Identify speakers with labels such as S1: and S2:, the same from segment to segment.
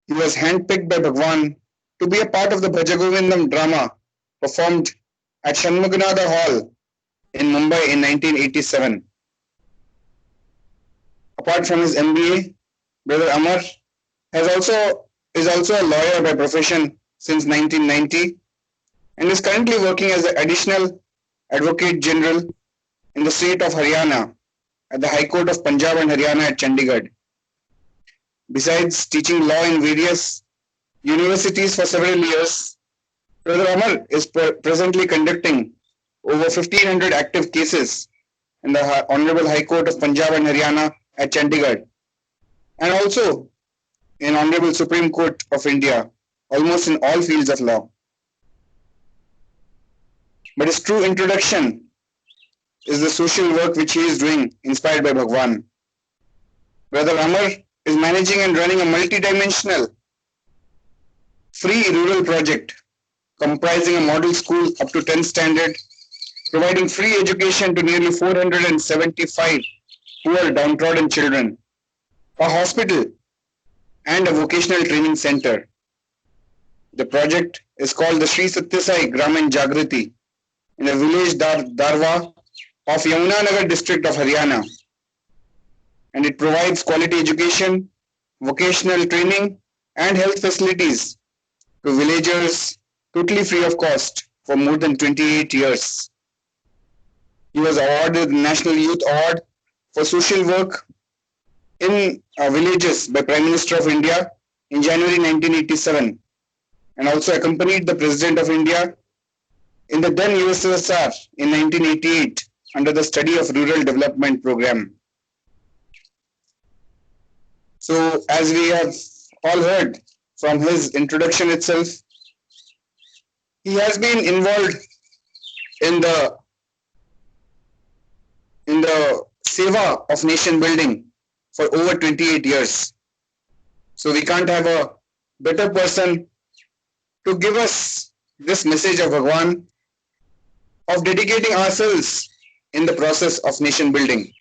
S1: He was handpicked by Bhagwan to be a part of the Bhajagovindam drama performed at Shanmuganatha Hall in Mumbai in 1987. Apart from his MBA, Brother Amar is also a lawyer by profession since 1990 and is currently working as the additional Advocate General in the state of Haryana at the High Court of Punjab and Haryana at Chandigarh. Besides teaching law in various universities for several years, Brother Amar is presently conducting over 1500 active cases in the Honorable High Court of Punjab and Haryana at Chandigarh and also in Honorable Supreme Court of India, almost in all fields of law. But his true introduction is the social work which he is doing, inspired by Bhagwan. Brother Amar is managing and running a multi-dimensional free rural project comprising a model school up to 10th standard, providing free education to nearly 475 poor downtrodden children, a hospital and a vocational training center. The project is called the Sri Satya Sai Gramin Jagriti in the village Darwa of Yamunanagar district of Haryana, and it provides quality education, vocational training and health facilities to villagers totally free of cost for more than 28 years. He was awarded the National Youth Award for social work in villages by Prime Minister of India in January 1987 and also accompanied the President of India in the then USSR in 1988 under the Study of Rural Development Program. So, as we have all heard from his introduction itself, he has been involved in the seva of nation building for over 28 years. So we can't have a better person to give us this message of Bhagwan of dedicating ourselves in the process of nation building.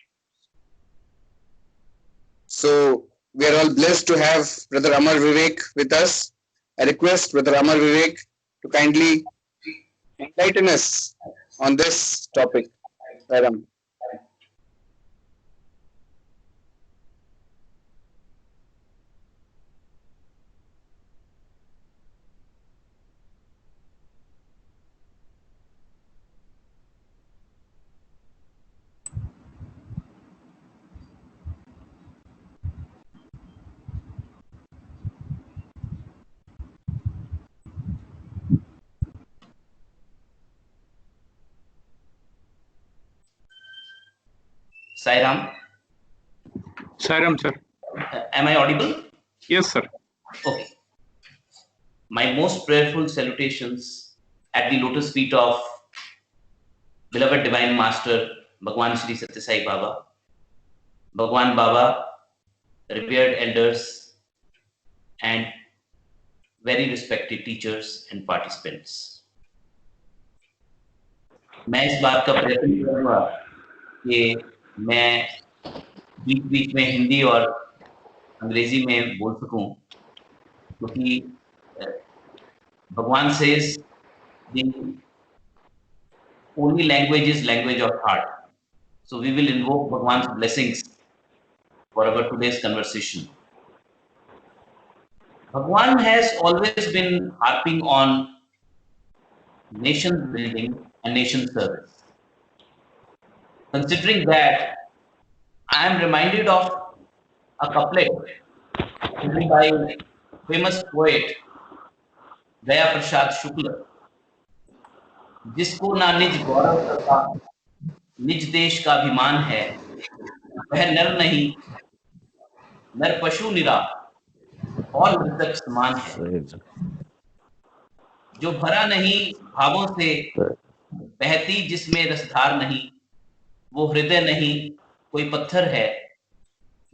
S1: So we are all blessed to have Brother Amar Vivek with us. I request Brother Amar Vivek to kindly enlighten us on this topic. Madam.
S2: Sairam.
S3: Sairam, sir.
S2: Am I audible?
S3: Yes, sir.
S2: Okay. My most prayerful salutations at the lotus feet of beloved Divine Master Bhagwan Sri Satya Sai Baba, Bhagwan Baba, revered elders, and very respected teachers and participants. मैं इस बात का प्रयत्न करूँगा कि मैं बीच बीच में हिंदी और अंग्रेजी में बोल सकूं, क्योंकि भगवान says the only language is language of heart. So we will invoke Bhagwan's blessings for our today's conversation. Bhagwan has always been harping on nation building and nation service. Considering that, I am reminded of a couplet written by famous poet Daya Prasad Shukla, जिसको ना निज गौरव तथा निज देश का अभिमान है, वह नर नहीं, नर पशु निरा और मृतक समान है, जो भरा नहीं भावों से बहती जिसमें रसधार नहीं, वो हृदय नहीं कोई पत्थर है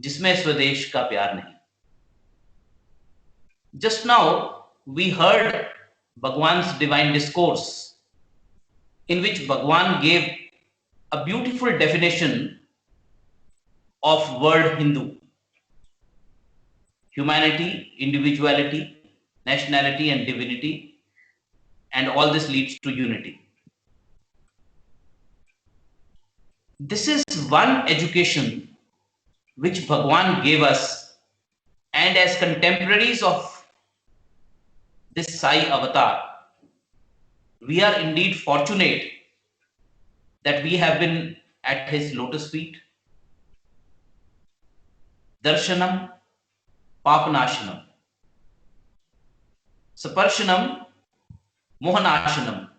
S2: जिसमें स्वदेश का प्यार नहीं. Just now we heard Bhagwan's divine discourse in which Bhagwan gave a beautiful definition of word Hindu. humanity, individuality, nationality, and divinity, and all this leads to unity. This is one education which Bhagwan gave us, and as contemporaries of this Sai avatar, we are indeed fortunate that we have been at his lotus feet. Darshanam Papanashanam, Saparshanam Mohanashanam,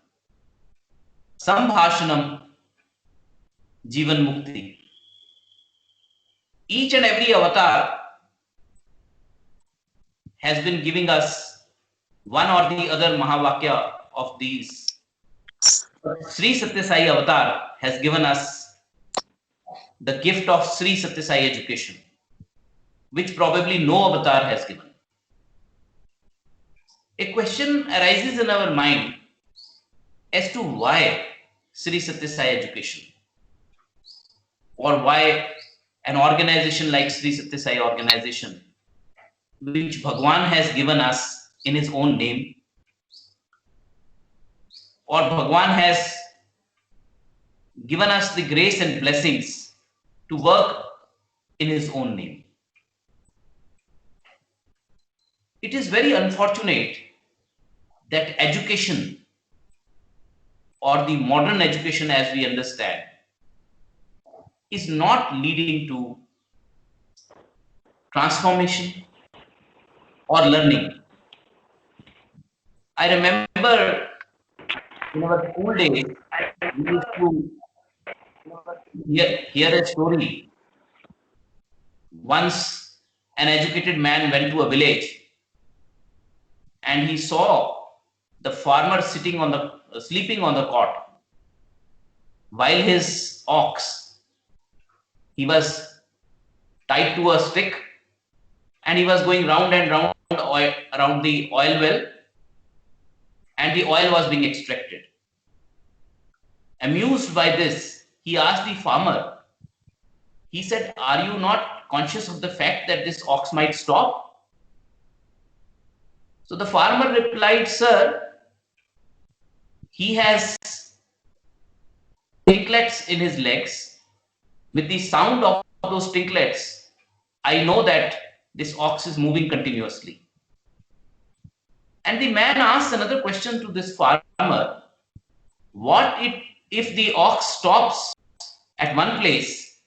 S2: Sambhashanam Jivan Mukti. Each and every avatar has been giving us one or the other Mahavakya of these. Sri Satya Sai avatar has given us the gift of Sri Satya Sai education, which probably no avatar has given. A question arises in our mind as to why Sri Satya Sai education, or why an organization like Sri Satya Sai organization, which Bhagwan has given us in his own name, or Bhagwan has given us the grace and blessings to work in his own name. It is very unfortunate that education, or the modern education as we understand, is not leading to transformation or learning. I remember in our school days, we used to hear a story. Once an educated man went to a village and he saw the farmer sleeping on the cot, while his ox, he was tied to a stick and he was going round and round around the oil well, and the oil was being extracted. Amused by this, he asked the farmer, he said, "Are you not conscious of the fact that this ox might stop?" So the farmer replied, "Sir, he has tinklets in his legs. With the sound of those tinklets, I know that this ox is moving continuously." And the man asked another question to this farmer: what if the ox stops at one place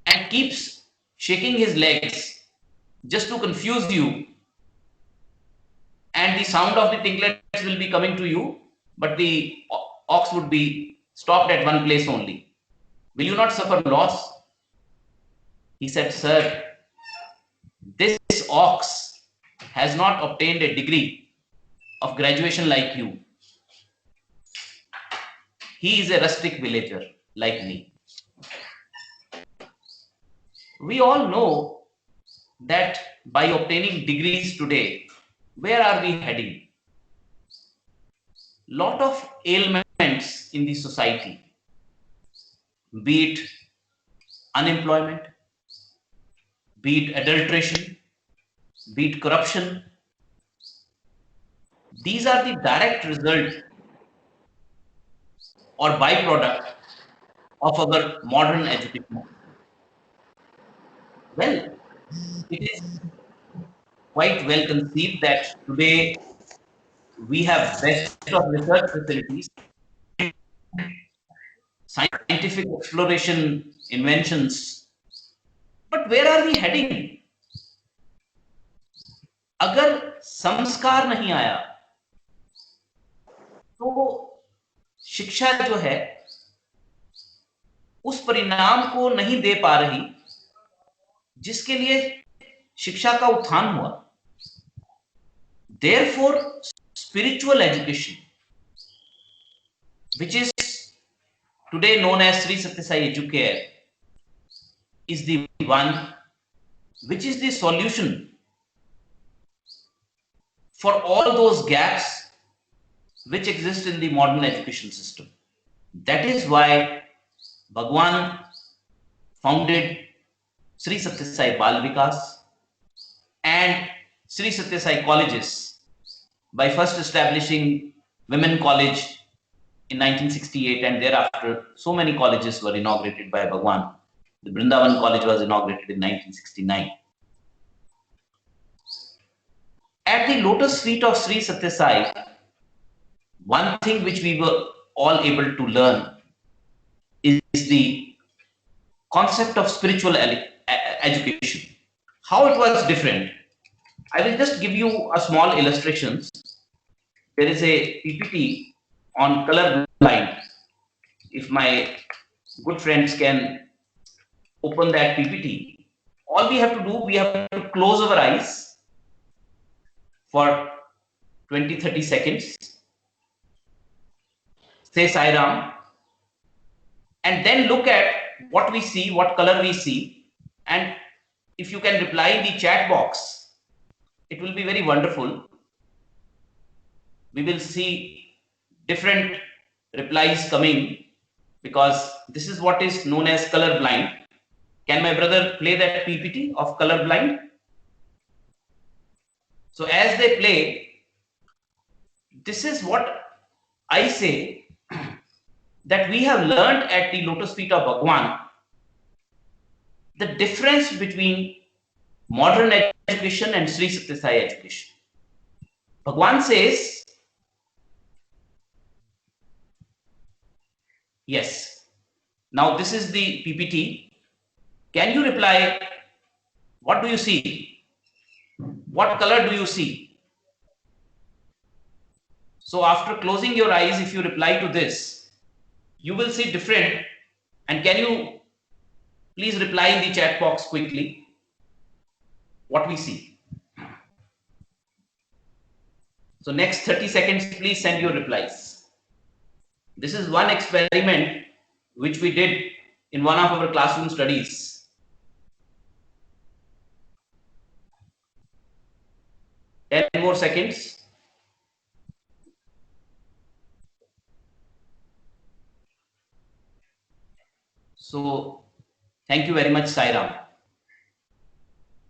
S2: and keeps shaking his legs just to confuse you, and the sound of the tinklets will be coming to you, but the ox would be stopped at one place only? Will you not suffer loss? He said, "Sir, this ox has not obtained a degree of graduation like you. He is a rustic villager like me." We all know that by obtaining degrees today, where are we heading? Lot of ailments in the society, be it unemployment, be it adulteration, be it corruption. These are the direct result or byproduct of our modern education. Well, it is quite well conceived that today we have best of research facilities, scientific exploration, inventions, but where are we heading? अगर संस्कार नहीं आया तो शिक्षा जो है उस परिणाम को नहीं दे पा रही जिसके लिए शिक्षा का उत्थान हुआ. Therefore, spiritual education, which is today known as Sri Satya Sai Educare, is the one which is the solution for all those gaps which exist in the modern education system. That is why Bhagwan founded Sri Satya Sai Bal Vikas and Sri Satya Sai colleges by first establishing Women College in 1968, and thereafter so many colleges were inaugurated by Bhagwan. The Vrindavan College was inaugurated in 1969. At the lotus feet of Sri Satya Sai, one thing which we were all able to learn is the concept of spiritual education. How it was different. I will just give you a small illustrations. There is a PPT on color blind. If my good friends can open that PPT, all we have to do, we have to close our eyes for 20-30 seconds, say Sai Ram, and then look at what we see, what color we see, and if you can reply in the chat box, it will be very wonderful. We will see different replies coming, because this is what is known as color blind. Can my brother play that PPT of color blind? So as they play, this is what I say that we have learned at the lotus feet of Bhagwan, the difference between modern education and Sri Satya Sai education. Bhagwan says, yes. Now this is the PPT. Can you reply? What do you see? What color do you see? So after closing your eyes, if you reply to this, you will see different. And can you please reply in the chat box quickly what we see? So next 30 seconds, please send your replies. This is one experiment which we did in one of our classroom studies. Ten more seconds. So thank you very much, Sai Ram.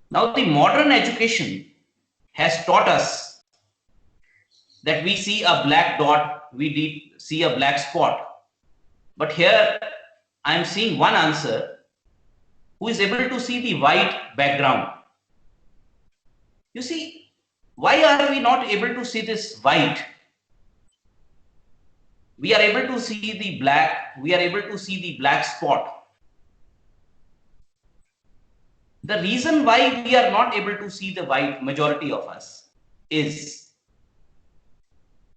S2: Now the modern education has taught us that we see a black dot, we see a black spot. But here I am seeing one answer who is able to see the white background. You see, why are we not able to see this white? We are able to see the black, we are able to see the black spot. The reason why we are not able to see the white, majority of us, is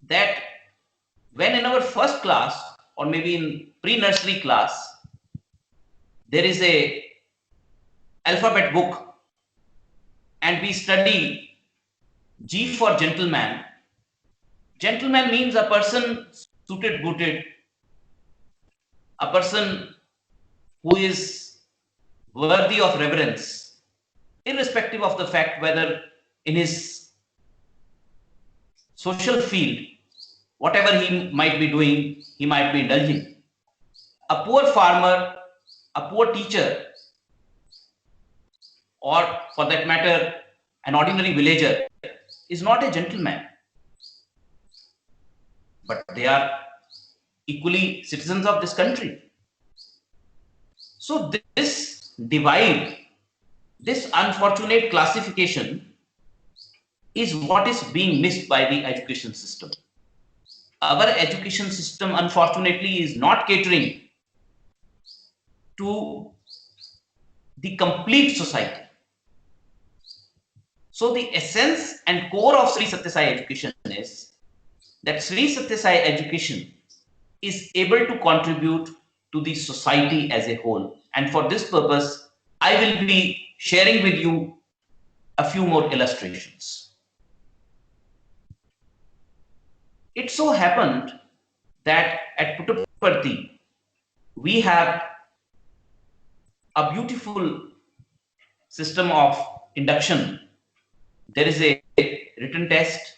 S2: that when in our first class or maybe in pre-nursery class, there is a alphabet book and we study G for gentleman. Gentleman means a person suited booted, a person who is worthy of reverence, irrespective of the fact whether in his social field, whatever he might be doing, he might be indulging. A poor farmer, a poor teacher, or for that matter, an ordinary villager is not a gentleman, but they are equally citizens of this country. So this divide, this unfortunate classification is what is being missed by the education system. Our education system, unfortunately, is not catering to the complete society. So the essence and core of Sri Satya Sai education is that Sri Satya Sai education is able to contribute to the society as a whole. And for this purpose, I will be sharing with you a few more illustrations. It so happened that at Puttaparthi, we have a beautiful system of induction. There is a written test,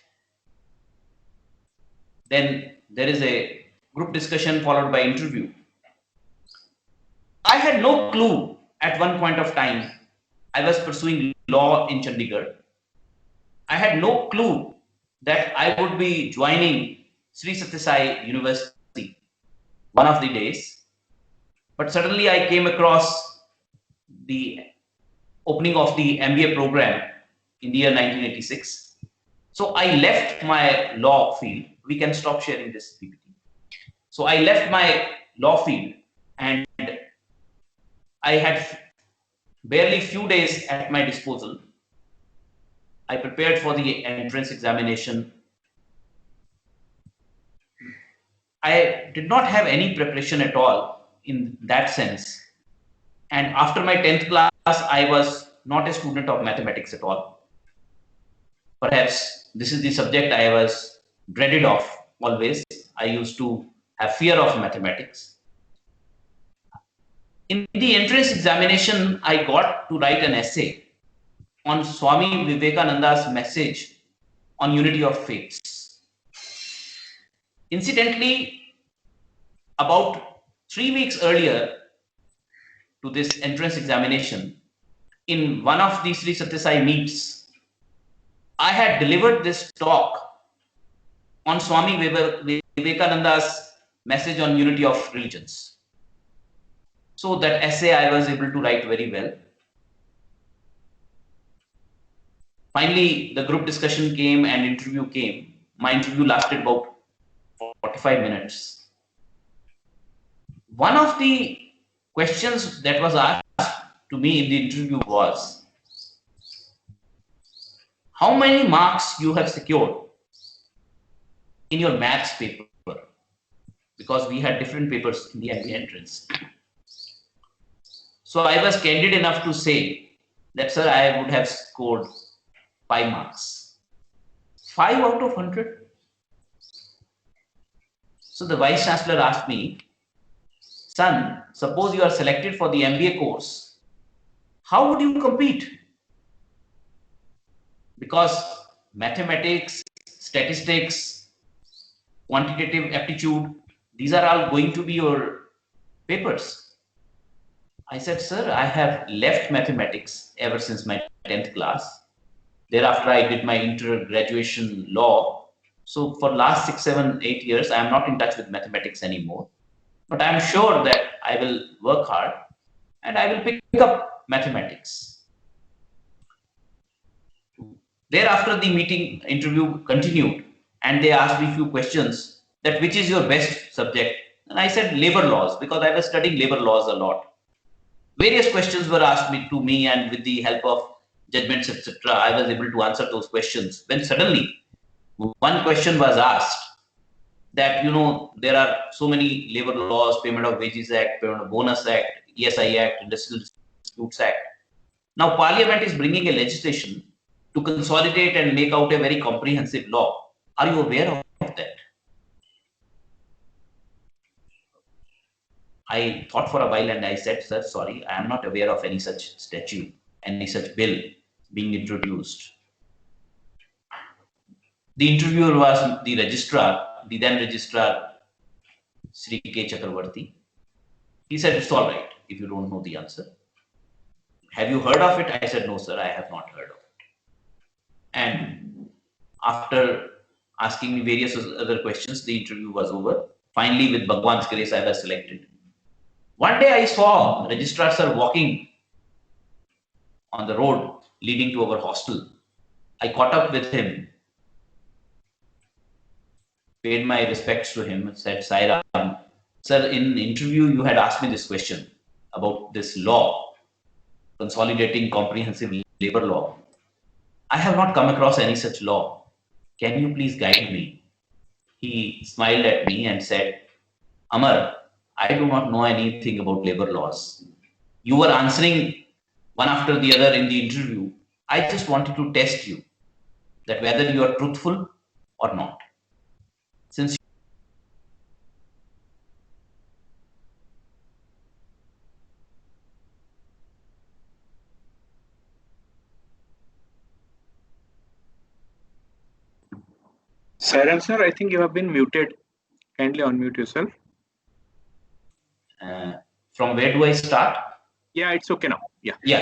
S2: then there is a group discussion followed by interview. I had no clue at one point of time. I was pursuing law in Chandigarh, I had no clue that I would be joining Sri Sathya Sai University one of the days. But suddenly I came across the opening of the MBA program in the year 1986. So I left my law field. We can stop sharing this PPT. So I left my law field and I had barely few days at my disposal. I prepared for the entrance examination. I did not have any preparation at all in that sense. And after my 10th class, I was not a student of mathematics at all. Perhaps this is the subject I was dreaded of always. I used to have fear of mathematics. In the entrance examination, I got to write an essay on Swami Vivekananda's message on unity of faiths. Incidentally, about 3 weeks earlier to this entrance examination, in one of the Sri Sathya Sai meets, I had delivered this talk on Swami Vivekananda's message on unity of religions. So that essay I was able to write very well. Finally, the group discussion came and interview came. My interview lasted about 45 minutes. One of the questions that was asked to me in the interview was, how many marks you have secured in your maths paper? Because we had different papers in the MBA entrance. So I was candid enough to say that, sir, I would have scored 5 marks. 5 out of 100? So the Vice Chancellor asked me, son, suppose you are selected for the MBA course, how would you compete? Because mathematics, statistics, quantitative aptitude, these are all going to be your papers. I said, sir, I have left mathematics ever since my 10th class. Thereafter, I did my inter-graduation law. So for last 6, 7, 8 years, I am not in touch with mathematics anymore. But I am sure that I will work hard and I will pick up mathematics. Thereafter, the meeting interview continued and they asked me a few questions that which is your best subject? And I said labor laws because I was studying labor laws a lot. Various questions were asked to me, and with the help of judgments, etc., I was able to answer those questions. When suddenly one question was asked that, there are so many labor laws, Payment of Wages Act, Payment of Bonus Act, ESI Act, Industrial Disputes Act. Now Parliament is bringing a legislation to consolidate and make out a very comprehensive law. Are you aware of that? I thought for a while and I said, sir, sorry, I am not aware of any such statute, any such bill being introduced. The interviewer was the registrar, the then registrar, Sri K. Chakravarti. He said, it's all right if you don't know the answer. Have you heard of it? I said, no, sir, I have not heard of it. And after asking me various other questions, the interview was over. Finally, with Bhagwan's grace, I was selected. One day I saw registrar sir walking on the road leading to our hostel. I caught up with him, paid my respects to him, and said, Sai Ram, sir, in interview you had asked me this question about this law, consolidating comprehensive labor law. I have not come across any such law. Can you please guide me? He smiled at me and said, Amar, I do not know anything about labor laws. You were answering one after the other in the interview. I just wanted to test you that whether you are truthful or not. Since
S3: Sairam sir, I think you have been muted. Kindly unmute yourself.
S2: from where do I start?
S3: Yeah, it's okay now. Yeah.
S2: Yeah.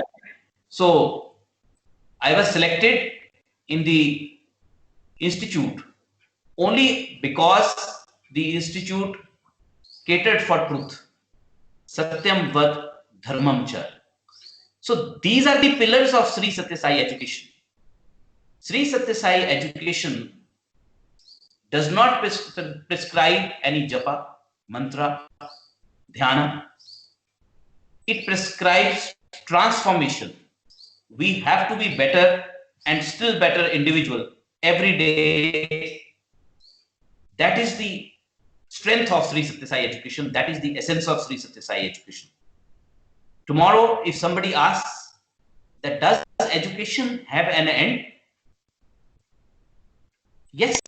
S2: So I was selected in the institute only because the institute catered for truth. Satyam vad dharmam cha. So these are the pillars of Sri Satya Sai education. Sri Satya Sai education does not prescribe any japa, mantra, dhyana. It prescribes transformation. We have to be better and still better individual every day. That is the strength of Sri Satya Sai education. That is the essence of Sri Satya Sai education. Tomorrow, if somebody asks that does education have an end? Yes,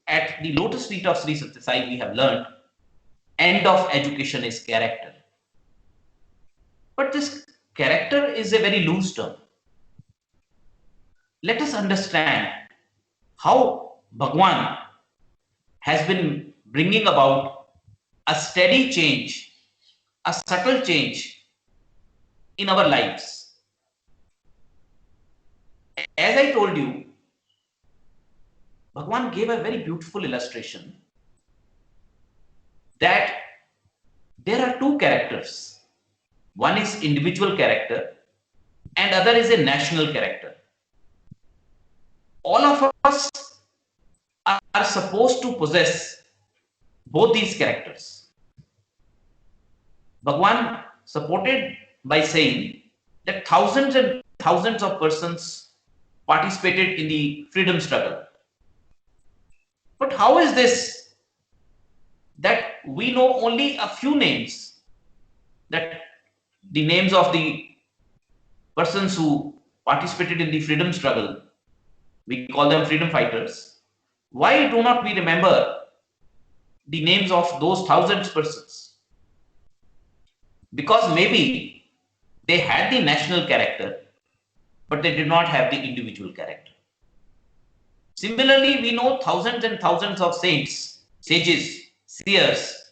S2: at the lotus feet of Sri Satya Sai, we have learned end of education is character. But this character is a very loose term. Let us understand how Bhagwan has been bringing about a steady change, a subtle change in our lives. As I told you, Bhagwan gave a very beautiful illustration that there are two characters. One is individual character and other is a national character. All of us are supposed to possess both these characters. Bhagwan supported by saying that thousands and thousands of persons participated in the freedom struggle. But how is this that we know only a few names, that the names of the persons who participated in the freedom struggle, we call them freedom fighters. Why do not we remember the names of those thousands of persons? Because maybe they had the national character, but they did not have the individual character. Similarly, we know thousands and thousands of saints, sages, seers.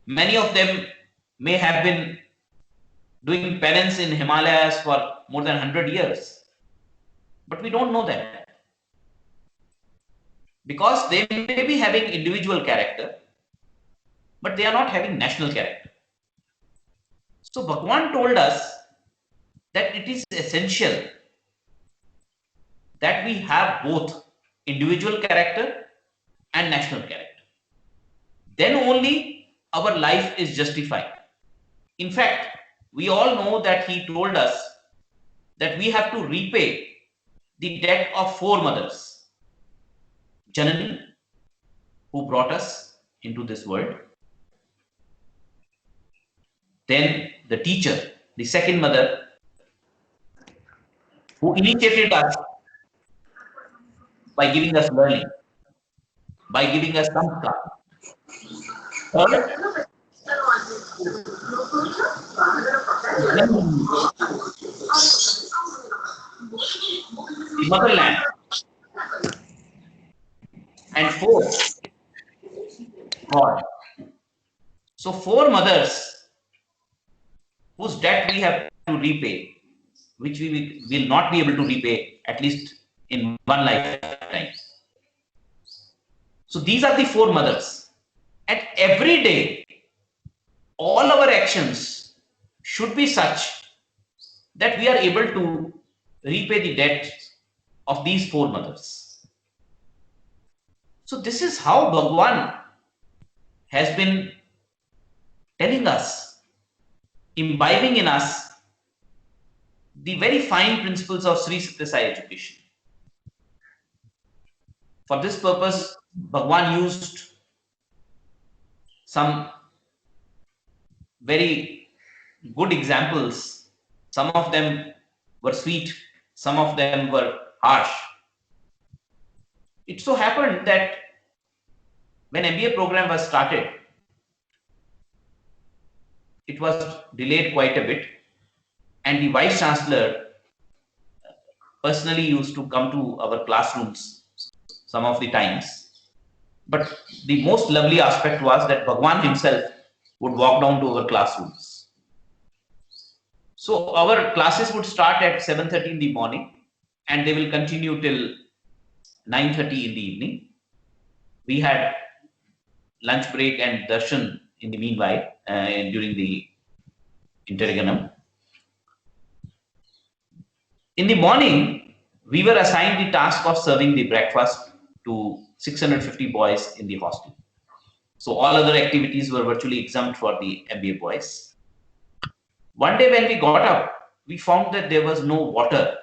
S2: Many of them may have been doing penance in Himalayas for more than 100 years. But we don't know them. Because they may be having individual character, but they are not having national character. So Bhagwan told us that it is essential that we have both individual character and national character. Then only our life is justified. In fact, we all know that he told us that we have to repay the debt of four mothers. Janani, who brought us into this world. Then the teacher, the second mother, who initiated us by giving us learning, by giving us samskar. Third, the motherland. And fourth, God. So four mothers whose debt we have to repay, which we will not be able to repay at least in one lifetime. So these are the four mothers. And every day, all our actions should be such that we are able to repay the debt of these four mothers. So this is how Bhagwan has been telling us, imbibing in us the very fine principles of Sri Satya Sai education. For this purpose, Bhagwan used some very good examples. Some of them were sweet, some of them were harsh. It so happened that when MBA program was started, it was delayed quite a bit, and the Vice Chancellor personally used to come to our classrooms some of the times. But the most lovely aspect was that Bhagwan himself would walk down to our classrooms. So our classes would start at 7:30 in the morning, and they will continue till 9:30 in the evening. We had lunch break and darshan in the meanwhile during the interregnum. In the morning, we were assigned the task of serving the breakfast to 650 boys in the hostel. So all other activities were virtually exempt for the MBA boys. One day when we got up, we found that there was no water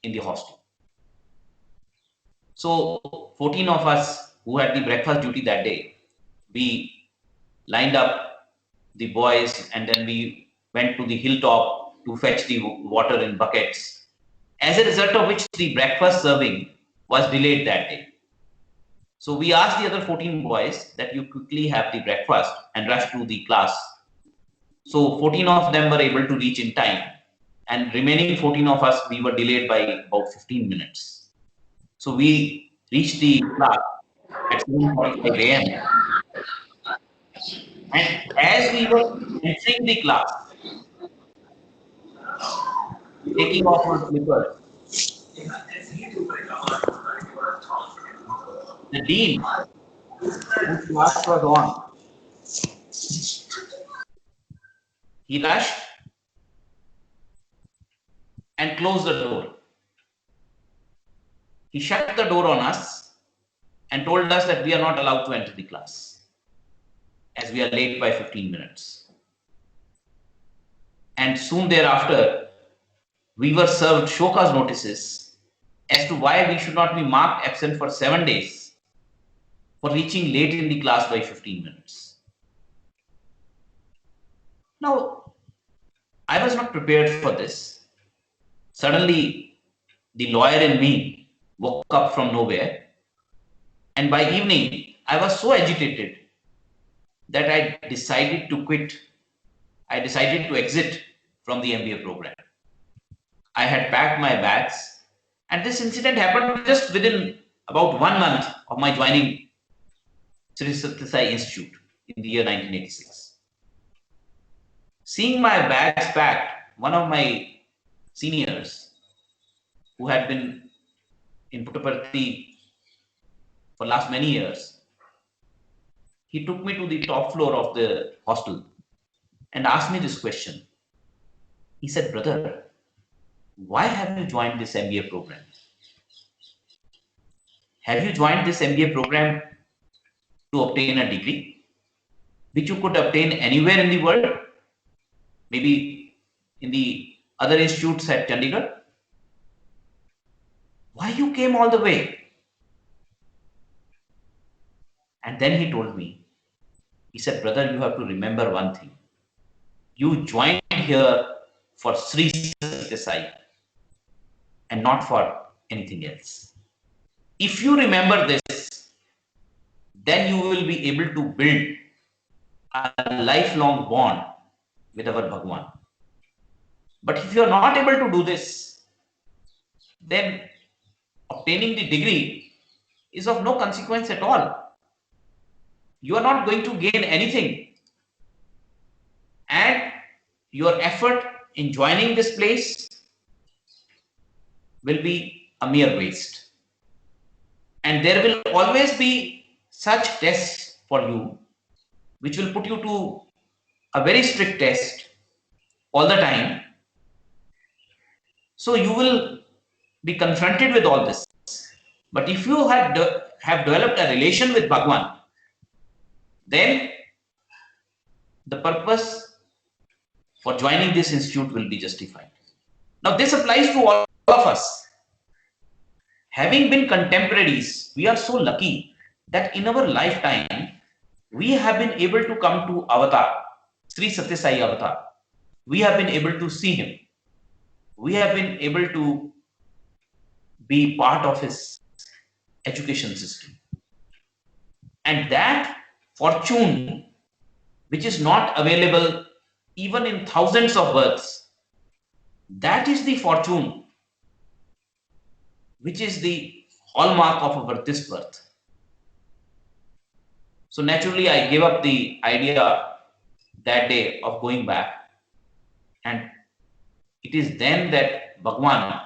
S2: in the hostel. So 14 of us who had the breakfast duty that day, we lined up the boys and then we went to the hilltop to fetch the water in buckets. As a result of which the breakfast serving was delayed that day. So we asked the other 14 boys that you quickly have the breakfast and rush to the class. So 14 of them were able to reach in time, and remaining 14 of us, we were delayed by about 15 minutes. So we reached the class at 7:45 a.m. And as we were entering the class, taking off our slippers, the dean, whose class was on, he rushed and closed the door. He shut the door on us and told us that we are not allowed to enter the class as we are late by 15 minutes. And soon thereafter, we were served show cause notices as to why we should not be marked absent for 7 days for reaching late in the class by 15 minutes. Now, I was not prepared for this. Suddenly, the lawyer in me woke up from nowhere, and by evening, I was so agitated that I decided to quit. I decided to exit from the MBA program. I had packed my bags, and this incident happened just within about 1 month of my joining Sri Sathya Sai Institute in the year 1986. Seeing my bags packed, one of my seniors who had been in Puttaparthi for last many years, he took me to the top floor of the hostel and asked me this question. He said, "Brother, why have you joined this MBA program? Have you joined this MBA program to obtain a degree which you could obtain anywhere in the world? Maybe in the other institutes at Chandigarh? Why you came all the way?" And then he told me, he said, "Brother, you have to remember one thing. You joined here for Sri Sathya Sai and not for anything else. If you remember this, then you will be able to build a lifelong bond with our Bhagwan. But if you are not able to do this, then obtaining the degree is of no consequence at all. You are not going to gain anything, and your effort in joining this place will be a mere waste. And there will always be such tests for you which will put you to a very strict test all the time. So you will be confronted with all this. But if you have developed a relation with Bhagwan, then the purpose for joining this institute will be justified." Now this applies to all of us. Having been contemporaries, we are so lucky that in our lifetime, we have been able to come to Avatar, Sri Sathya Sai Avatar. We have been able to see him. We have been able to be part of his education system. And that fortune, which is not available even in thousands of births, that is the fortune which is the hallmark of our this birth. So naturally, I gave up the idea that day of going back, and it is then that Bhagwan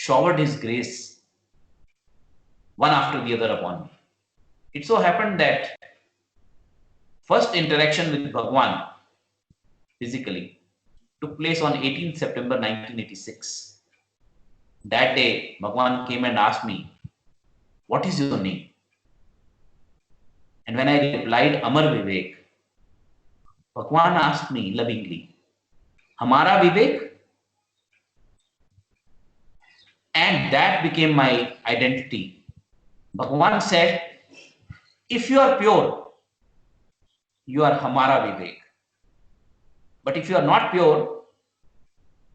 S2: showered His grace one after the other upon me. It so happened that first interaction with Bhagwan physically took place on 18th September 1986. That day, Bhagwan came and asked me, "What is your name?" And when I replied, "Amar Vivek," Bhagwan asked me lovingly, "Hamara Vivek?" And that became my identity. Bhagwan said, "If you are pure, you are Hamara Vivek. But if you are not pure,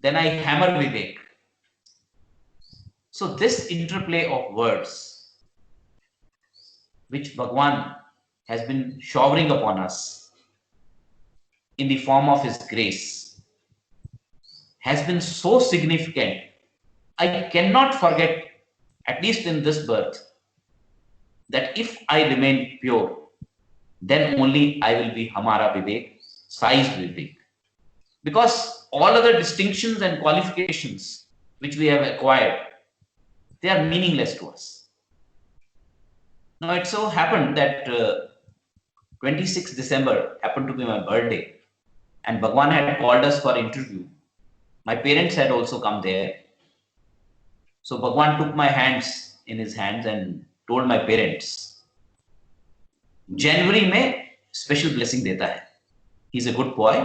S2: then I hammer Vivek." So this interplay of words, which Bhagwan has been showering upon us in the form of His grace, has been so significant. I cannot forget, at least in this birth, that if I remain pure, then only I will be Hamara Vivek, Sai's Vivek. Because all other distinctions and qualifications which we have acquired, they are meaningless to us. Now, it so happened that 26th December happened to be my birthday, and Bhagwan had called us for interview. My parents had also come there. So Bhagwan took my hands in his hands and told my parents, "January में special blessing देता है. He's a good boy."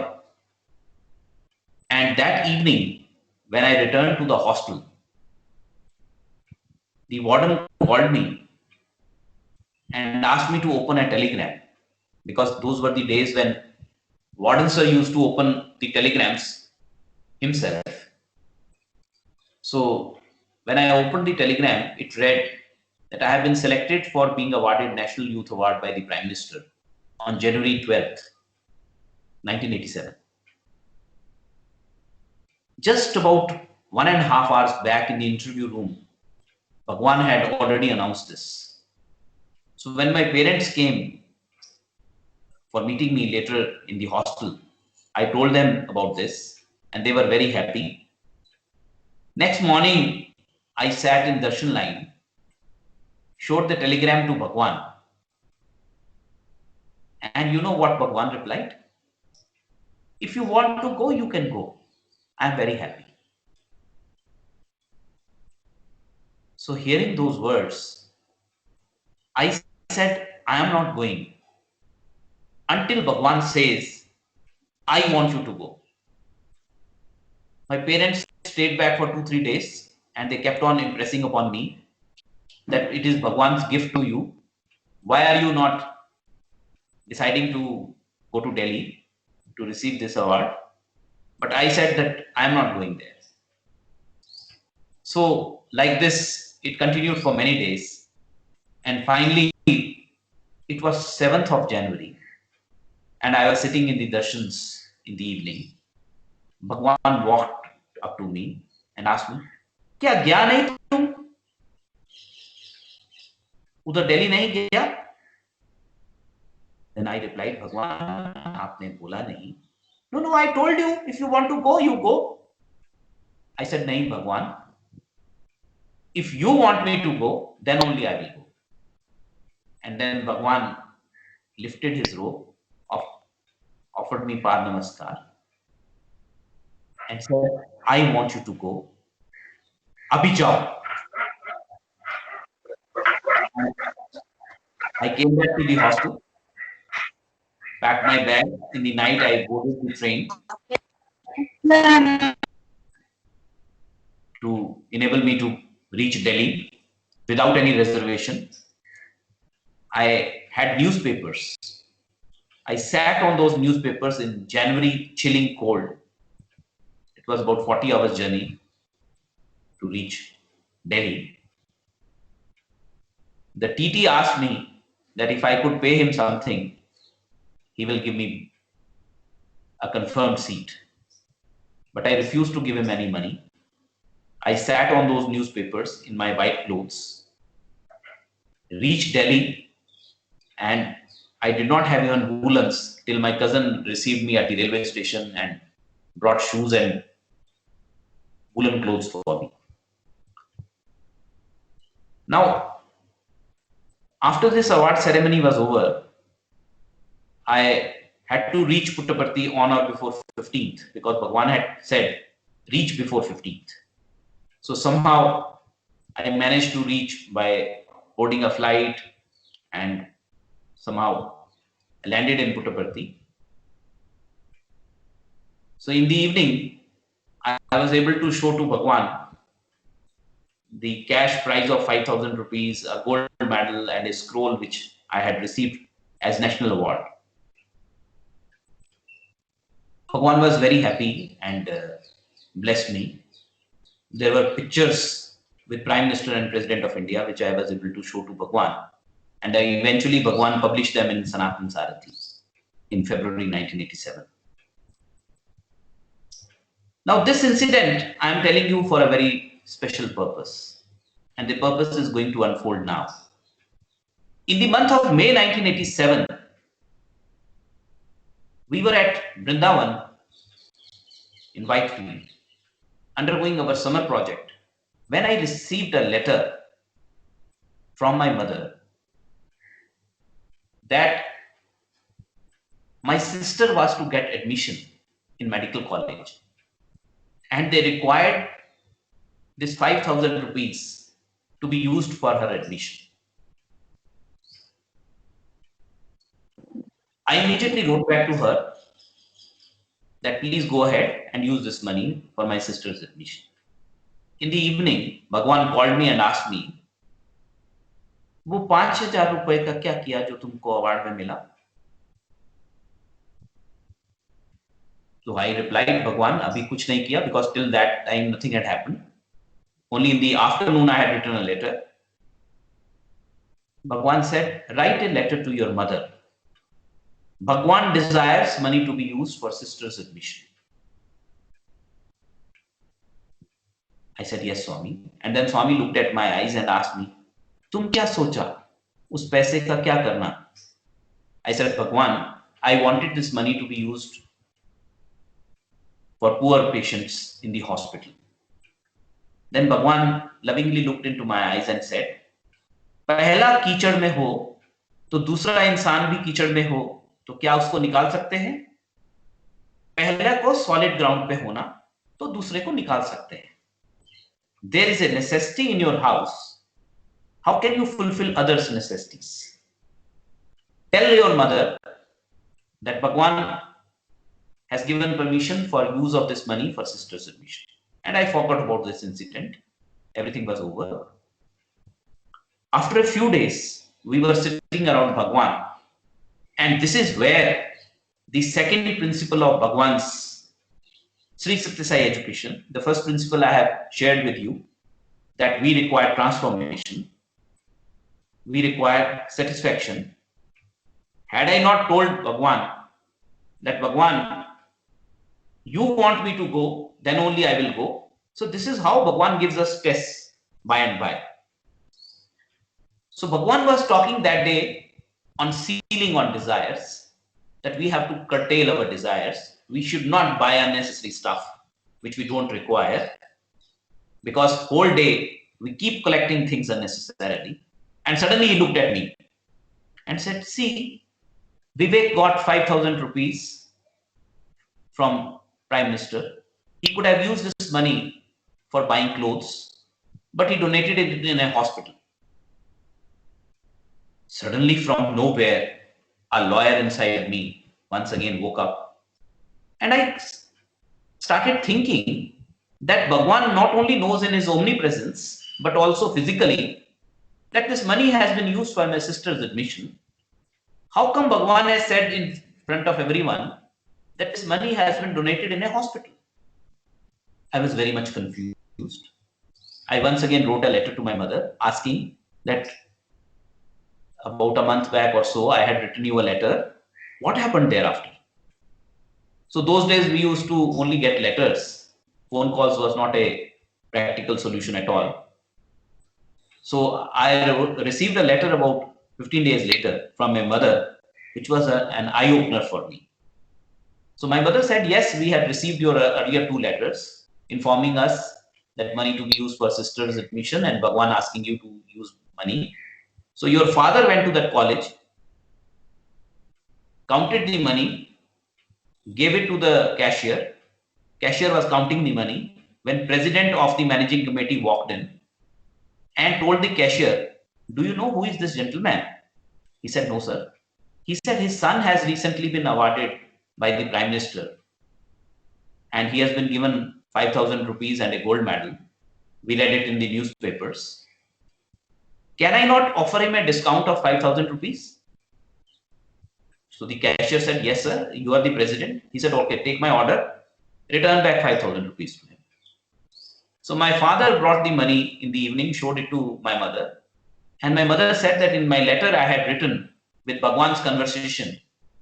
S2: And that evening, when I returned to the hostel, the warden called me and asked me to open a telegram, because those were the days when warden sir used to open the telegrams himself. So when I opened the telegram, it read that I have been selected for being awarded National Youth Award by the Prime Minister on January 12th, 1987. Just about 1.5 hours back in the interview room, Bhagwan had already announced this. So when my parents came for meeting me later in the hostel, I told them about this and they were very happy. Next morning, I sat in darshan line, showed the telegram to Bhagwan. And you know what Bhagwan replied? "If you want to go, you can go. I am very happy." So hearing those words, I said, "I am not going until Bhagwan says, I want you to go." My parents stayed back for 2-3 days and they kept on impressing upon me that it is Bhagwan's gift to you. Why are you not deciding to go to Delhi to receive this award? But I said that I am not going there. So like this, it continued for many days. And finally, it was 7th of January. And I was sitting in the darshans in the evening. Bhagwan walked up to me and asked me, "क्या गया नहीं तुम? उधर दिल्ली नहीं गया?" Then I replied, "Bhagwan, आपने बोला नहीं." No, I told you, if you want to go, you go." I said, "Nahi, Bhagwan. If you want me to go, then only I will go." And then Bhagwan lifted his robe, offered me Par Namaskar, and said, "I want you to go. Abhi jao." I came back to the hostel, packed my bag. In the night, I boarded the train to enable me to reach Delhi without any reservation. I had newspapers. I sat on those newspapers in January, chilling cold. It was about 40 hours journey to reach Delhi. The TT asked me that if I could pay him something, he will give me a confirmed seat. But I refused to give him any money. I sat on those newspapers in my white clothes, reached Delhi, and I did not have even woolens till my cousin received me at the railway station and brought shoes and woolen clothes for me. Now, after this award ceremony was over, I had to reach Puttaparthi on or before 15th because Bhagwan had said, reach before 15th. So somehow I managed to reach by boarding a flight and somehow landed in Puttaparthi. So in the evening, I was able to show to Bhagwan the cash prize of 5,000 rupees, a gold medal, and a scroll which I had received as national award. Bhagwan was very happy and blessed me. There were pictures with Prime Minister and President of India, which I was able to show to Bhagwan. And eventually Bhagwan published them in Sanatan Sarathi in February 1987. Now this incident, I am telling you for a very special purpose. And the purpose is going to unfold now. In the month of May 1987, we were at Vrindavan in Whitefield, undergoing our summer project, when I received a letter from my mother that my sister was to get admission in medical college and they required this 5,000 rupees to be used for her admission. I immediately wrote back to her that please go ahead and use this money for my sister's admission. In the evening, Bhagwan called me and asked me, वो 5,000 रुपए का क्या किया जो तुमको award में मिला? So I replied, Bhagwan, abhi kuch nahi kiya because till that time nothing had happened. Only in the afternoon I had written a letter. Bhagwan said, write a letter to your mother. Bhagwan desires money to be used for sister's admission. I said, yes, Swami. And then Swami looked at my eyes and asked me, तुम क्या सोचा? उस पैसे का क्या करना? I said, Bhagwan, I wanted this money to be used for poor patients in the hospital. Then Bhagwan lovingly looked into my eyes and said, पहला कीचड़ में हो तो दूसरा इंसान भी कीचड़ में हो तो क्या उसको निकाल सकते हैं? पहला को सॉलिड ग्राउंड पे होना तो दूसरे को निकाल सकते हैं. There is a necessity in your house. How can you fulfill others' necessities? Tell your mother that Bhagwan has given permission for use of this money for sister's admission. And I forgot about this incident. Everything was over. After a few days, we were sitting around Bhagwan. And this is where the second principle of Bhagwan's Sri Satya Sai education, the first principle I have shared with you, that we require transformation, we require satisfaction. Had I not told Bhagwan that Bhagwan, you want me to go, then only I will go. So this is how Bhagwan gives us tests by and by. So Bhagwan was talking that day on sealing on desires, that we have to curtail our desires. We should not buy unnecessary stuff which we don't require, because whole day we keep collecting things unnecessarily. And suddenly he looked at me and said, see, Vivek got 5,000 rupees from Prime Minister. He could have used this money for buying clothes, but he donated it in a hospital. Suddenly from nowhere, a lawyer inside me once again woke up. And I started thinking that Bhagwan not only knows in his omnipresence, but also physically, that this money has been used for my sister's admission. How come Bhagwan has said in front of everyone that this money has been donated in a hospital? I was very much confused. I once again wrote a letter to my mother asking that about a month back or so, I had written you a letter. What happened thereafter? So those days we used to only get letters. Phone calls was not a practical solution at all. So I received a letter about 15 days later from my mother, which was an eye-opener for me. So my mother said, yes, we had received your earlier 2 letters informing us that money to be used for sister's admission, and Bhagwan asking you to use money. So your father went to that college, counted the money, gave it to the cashier. Cashier was counting the money when president of the managing committee walked in and told the cashier, "Do you know who is this gentleman?" He said, "No, sir." He said his son has recently been awarded by the Prime Minister and he has been given 5,000 rupees and a gold medal. We read it in the newspapers. Can I not offer him a discount of 5,000 rupees? So the cashier said, "Yes, sir, you are the president." He said, "Okay, take my order, return back 5,000 rupees to him." So my father brought the money in the evening, showed it to my mother. And my mother said that in my letter I had written with Bhagwan's conversation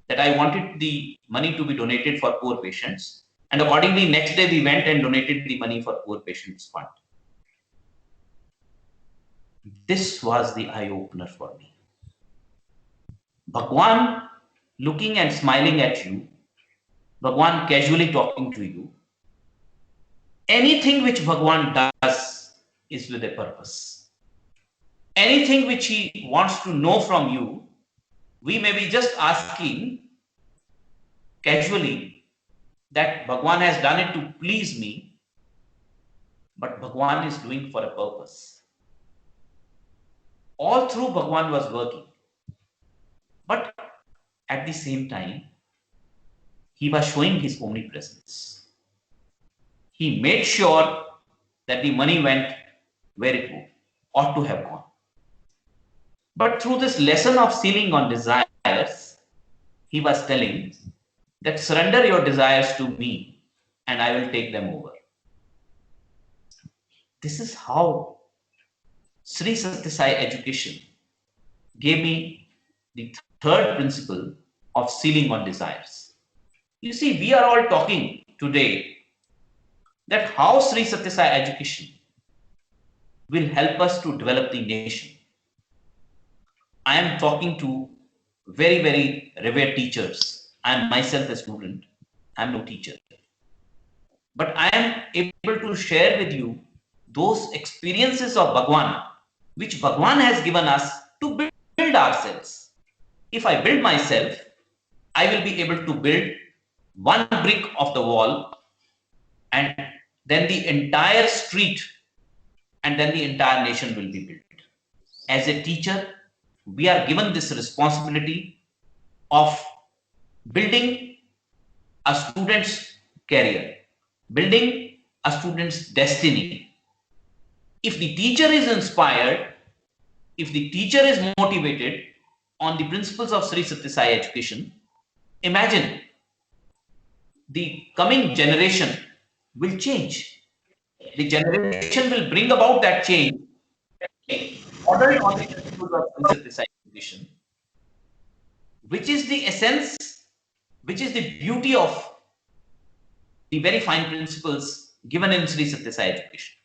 S2: that I wanted the money to be donated for poor patients. And accordingly, next day we went and donated the money for poor patients fund. This was the eye opener for me. Bhagwan looking and smiling at you, Bhagwan casually talking to you. Anything which Bhagwan does is with a purpose. Anything which he wants to know from you, we may be just asking casually that Bhagwan has done it to please me, but Bhagwan is doing for a purpose. All through Bhagwan was working, but at the same time, he was showing his omnipresence. He made sure that the money went where it ought to have gone. But through this lesson of sealing on desires, he was telling that surrender your desires to me and I will take them over. This is how Sri Sathya Sai education gave me the third principle of sealing on desires. You see, we are all talking today that how Sri Sathya Sai education will help us to develop the nation. I am talking to very, very revered teachers. I am myself a student. I am no teacher. But I am able to share with you those experiences of Bhagwan, which Bhagwan has given us to build ourselves. If I build myself, I will be able to build one brick of the wall, and then the entire street, and then the entire nation will be built. As a teacher, we are given this responsibility of building a student's career, building a student's destiny. If the teacher is inspired, if the teacher is motivated on the principles of Sri Sathya Sai education, imagine the coming generation will change. The generation will bring about that change modeled on the principles of Sri Sathya Sai education, which is the essence, which is the beauty of the very fine principles given in Sri Sathya Sai education.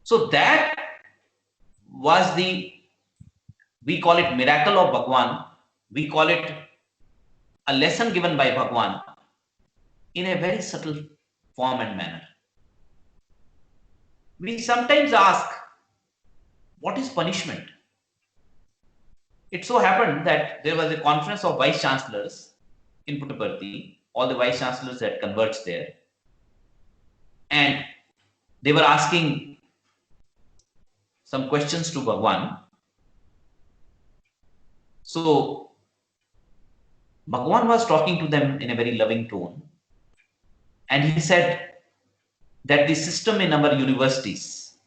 S2: So that was the, we call it miracle of Bhagwan, we call it a lesson given by Bhagwan in a very subtle form and manner. We sometimes ask, what is punishment? It so happened that there was a conference of vice chancellors in Puttaparthi. All the vice chancellors had converged there, and they were asking some questions to Bhagwan. So Bhagwan was talking to them in a very loving tone, and he said that the system in our universities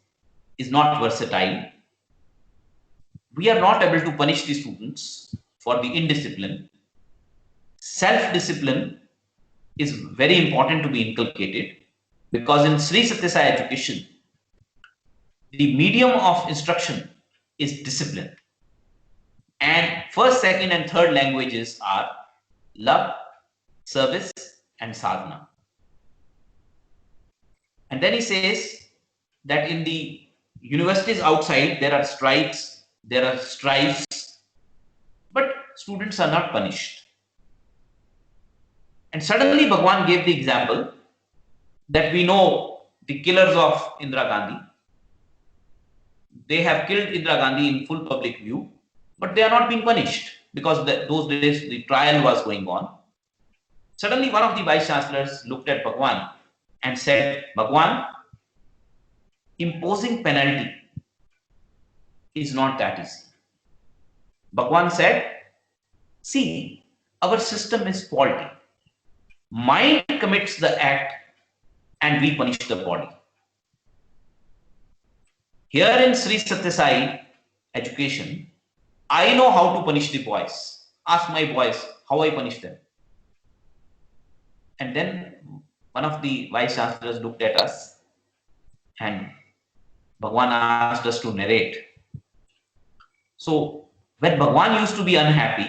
S2: is not versatile. We are not able to punish the students for the indiscipline. Self-discipline is very important to be inculcated, because in Sri Sathya Sai education, the medium of instruction is discipline. And first, second, and third languages are love, service, and sadhana. And then he says that in the universities outside, there are strikes, there are strifes, but students are not punished. And suddenly Bhagwan gave the example that we know the killers of Indira Gandhi. They have killed Indira Gandhi in full public view, but they are not being punished because those days the trial was going on. Suddenly, one of the vice chancellors looked at Bhagwan and said, Bhagwan, imposing penalty is not that easy. Bhagwan said, see, our system is faulty. Mind commits the act and we punish the body. Here in Sri Satya Sai education, I know how to punish the boys. Ask my boys how I punish them. And then one of the vice chancellors looked at us and Bhagwan asked us to narrate. So when Bhagwan used to be unhappy,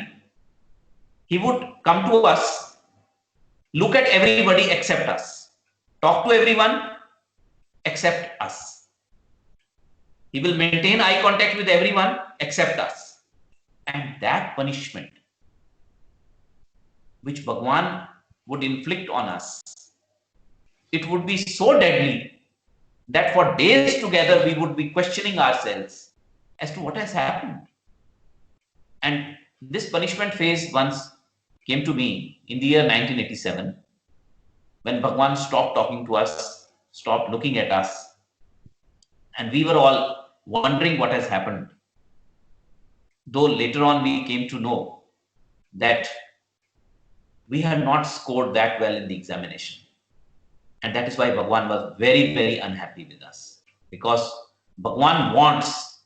S2: he would come to us, look at everybody except us, talk to everyone except us. He will maintain eye contact with everyone except us. And that punishment which Bhagwan would inflict on us, it would be so deadly that for days together we would be questioning ourselves as to what has happened. And this punishment phase once came to me in the year 1987, when Bhagwan stopped talking to us, stopped looking at us, and we were all wondering what has happened. Though later on we came to know that we had not scored that well in the examination. And that is why Bhagwan was very, very unhappy with us. Because Bhagwan wants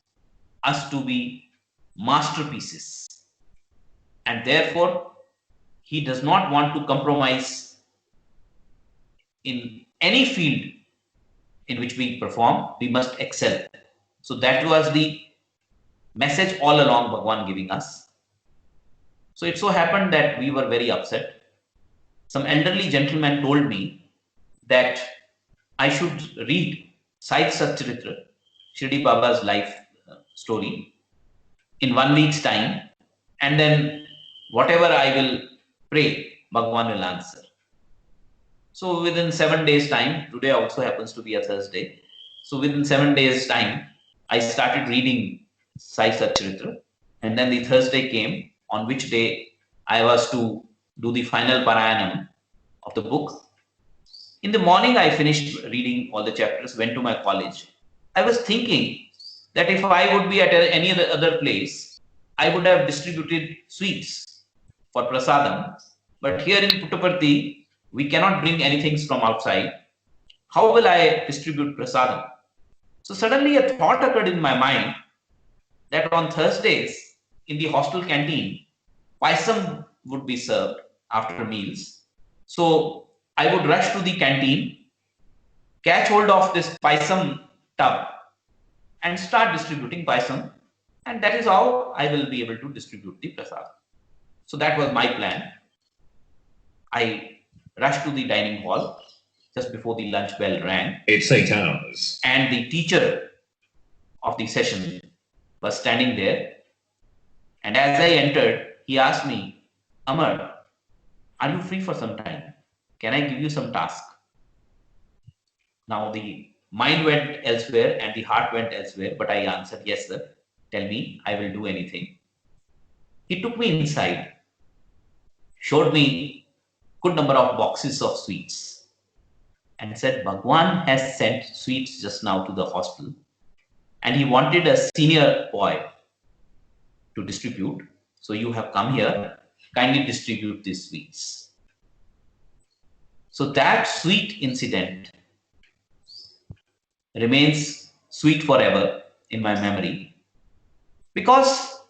S2: us to be masterpieces. And therefore, he does not want to compromise in any field in which we perform. We must excel. So that was the message all along Bhagwan giving us. So it so happened that we were very upset. Some elderly gentleman told me that I should read Sai Satcharitra, Shirdi Baba's life story, in 1 week's time, and then whatever I will pray, Bhagwan will answer. So within 7 days' time, today also happens to be a Thursday, so within 7 days' time, I started reading Sai Satcharitra, and then the Thursday came, on which day I was to do the final Parayanam of the book. In the morning, I finished reading all the chapters, went to my college. I was thinking that if I would be at any other place, I would have distributed sweets for prasadam. But here in Puttaparthi, we cannot bring anything from outside. How will I distribute prasadam? So suddenly a thought occurred in my mind that on Thursdays in the hostel canteen, paisam would be served after meals. So I would rush to the canteen, catch hold of this paisam tub and start distributing paisam, and that is how I will be able to distribute the prasad. So that was my plan. I rushed to the dining hall just before the lunch bell rang.
S4: It's 8 hours.
S2: And the teacher of the session was standing there. And as I entered, he asked me, Amar, are you free for some time? Can I give you some task? Now the mind went elsewhere and the heart went elsewhere, but I answered, yes, sir. Tell me, I will do anything. He took me inside, showed me good number of boxes of sweets, and said, Bhagwan has sent sweets just now to the hostel, and he wanted a senior boy to distribute. So you have come here, kindly distribute these sweets. So that sweet incident remains sweet forever in my memory, because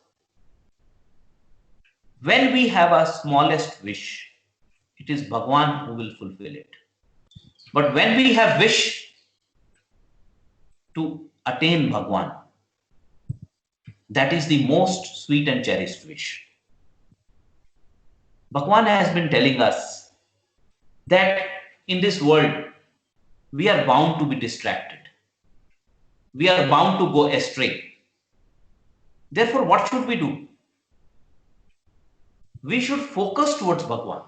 S2: when we have our smallest wish, it is Bhagwan who will fulfill it. But when we have wish to attain Bhagwan, that is the most sweet and cherished wish. Bhagwan has been telling us that in this world, we are bound to be distracted. We are bound to go astray. Therefore, what should we do? We should focus towards Bhagwan.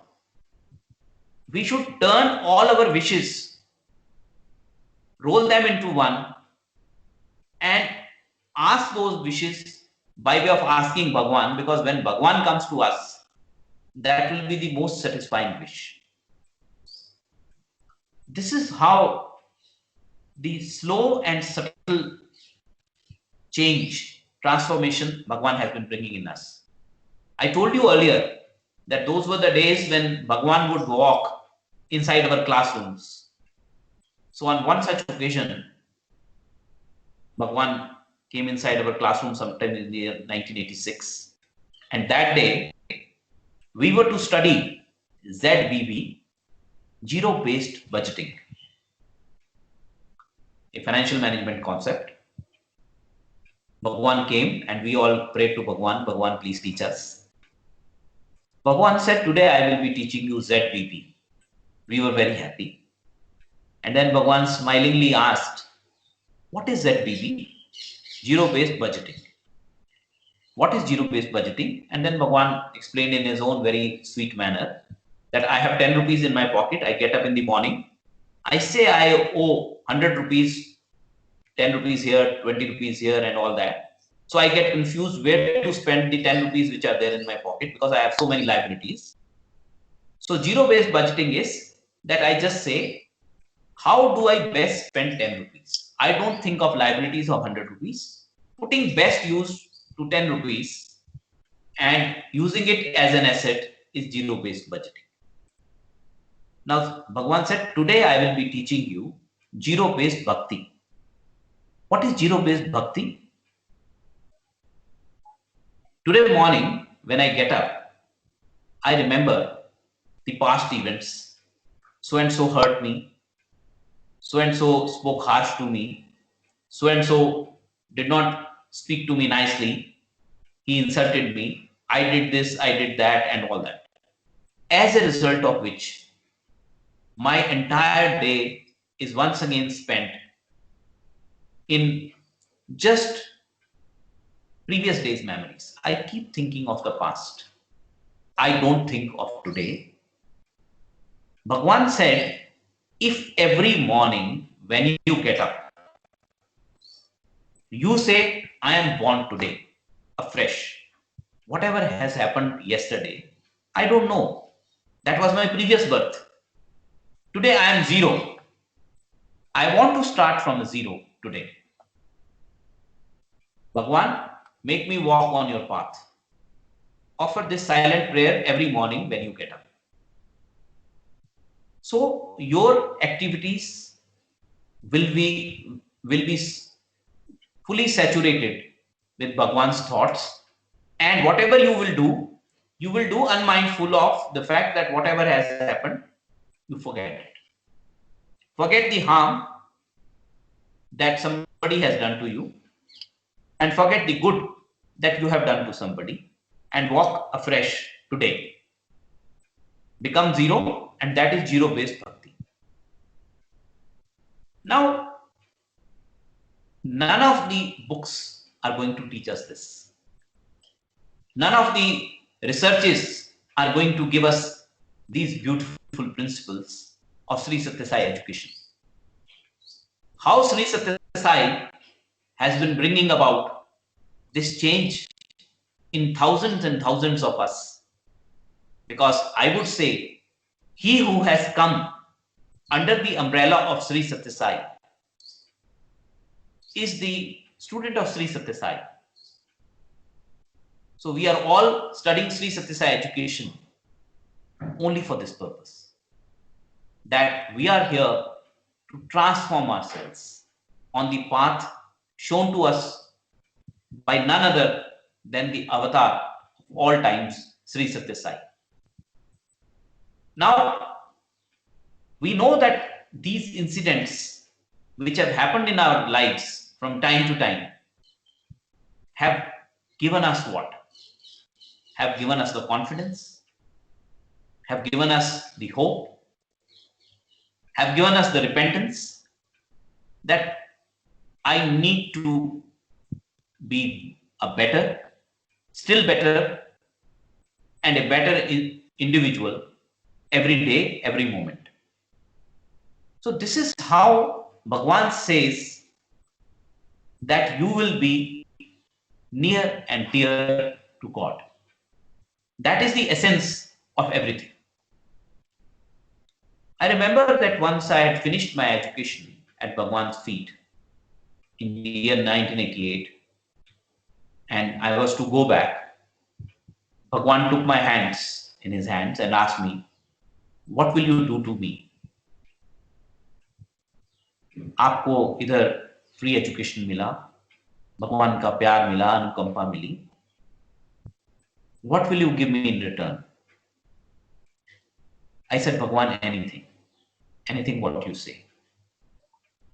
S2: We should turn all our wishes roll them into one, and ask those wishes by way of asking Bhagwan, because when Bhagwan comes to us, that will be the most satisfying wish. This is how the slow and subtle change, transformation Bhagwan has been bringing in us. I told you earlier that those were the days when Bhagwan would walk inside our classrooms. So on one such occasion, Bhagwan came inside our classroom sometime in the year 1986. And that day, we were to study ZBB, zero-based budgeting, a financial management concept. Bhagwan came and we all prayed to Bhagwan, Bhagwan, please teach us. Bhagwan said, today I will be teaching you ZBB. We were very happy. And then Bhagwan smilingly asked, what is ZBB? Zero-based budgeting. What is zero-based budgeting? And then Bhagwan explained in his own very sweet manner that I have 10 rupees in my pocket. I get up in the morning. I say I owe 100 rupees, 10 rupees here, 20 rupees here and all that. So I get confused where to spend the 10 rupees which are there in my pocket because I have so many liabilities. So zero-based budgeting is that I just say, how do I best spend 10 rupees? I don't think of liabilities of 100 rupees. Putting best use to 10 rupees and using it as an asset is zero-based budgeting. Now, Bhagwan said, today I will be teaching you zero-based bhakti. What is zero-based bhakti? Today morning, when I get up, I remember the past events. So-and-so hurt me. So-and-so spoke harsh to me. So-and-so did not speak to me nicely. He insulted me. I did this, I did that, and all that. As a result of which, my entire day is once again spent in just previous day's memories. I keep thinking of the past. I don't think of today. Bhagwan said, if every morning when you get up, you say, I am born today, afresh. Whatever has happened yesterday, I don't know. That was my previous birth. Today I am zero. I want to start from a zero today. Bhagwan, make me walk on your path. Offer this silent prayer every morning when you get up. So your activities will be fully saturated with Bhagwan's thoughts, and whatever you will do unmindful of the fact that whatever has happened, you forget it. Forget the harm that somebody has done to you, and forget the good that you have done to somebody, and walk afresh today. Become zero, and that is zero-based bhakti. Now, none of the books are going to teach us this. None of the researches are going to give us these beautiful principles of Sri Satya Sai education. How Sri Satya Sai has been bringing about this change in thousands and thousands of us. Because I would say, he who has come under the umbrella of Sri Satya Sai is the student of Sri Satya Sai. So we are all studying Sri Satya Sai education only for this purpose. That we are here to transform ourselves on the path shown to us by none other than the avatar of all times, Sri Satya Sai. Now, we know that these incidents which have happened in our lives from time to time have given us what? Have given us the confidence, have given us the hope, have given us the repentance that I need to be a better, still better, and a better individual every day, every moment. So this is how Bhagwan says that you will be near and dear to God. That is the essence of everything. I remember that once I had finished my education at Bhagwan's feet in the year 1988, and I was to go back. Bhagwan took my hands in his hands and asked me, "What will you do to me? आपको इधर free education मिला, भगवान का प्यार मिला, अनुकंपा मिली. What will you give me in return?" I said, "Bhagwan, anything what you say."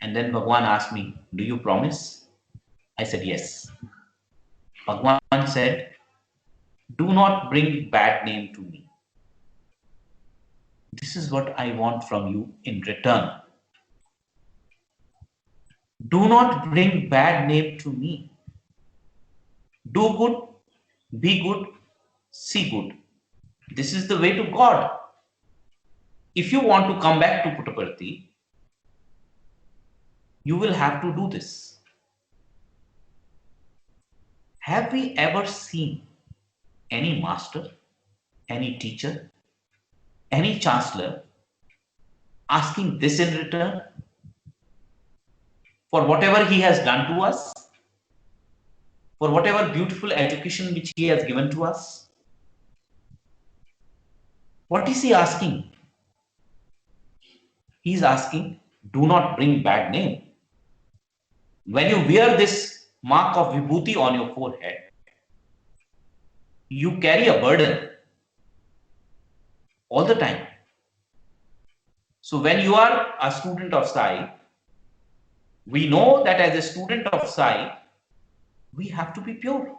S2: And then Bhagwan asked me, "Do you promise?" I said, "Yes." Bhagwan said, "Do not bring bad name to me. This is what I want from you in return. Do not bring bad name to me. Do good, be good, see good. This is the way to God. If you want to come back to Puttaparthi, you will have to do this." Have we ever seen any master, any teacher, any chancellor asking this in return for whatever he has done to us, for whatever beautiful education which he has given to us? What is he asking? He is asking, do not bring bad name. When you wear this mark of vibhuti on your forehead, you carry a burden all the time. So when you are a student of Sai, we know that as a student of Sai, we have to be pure.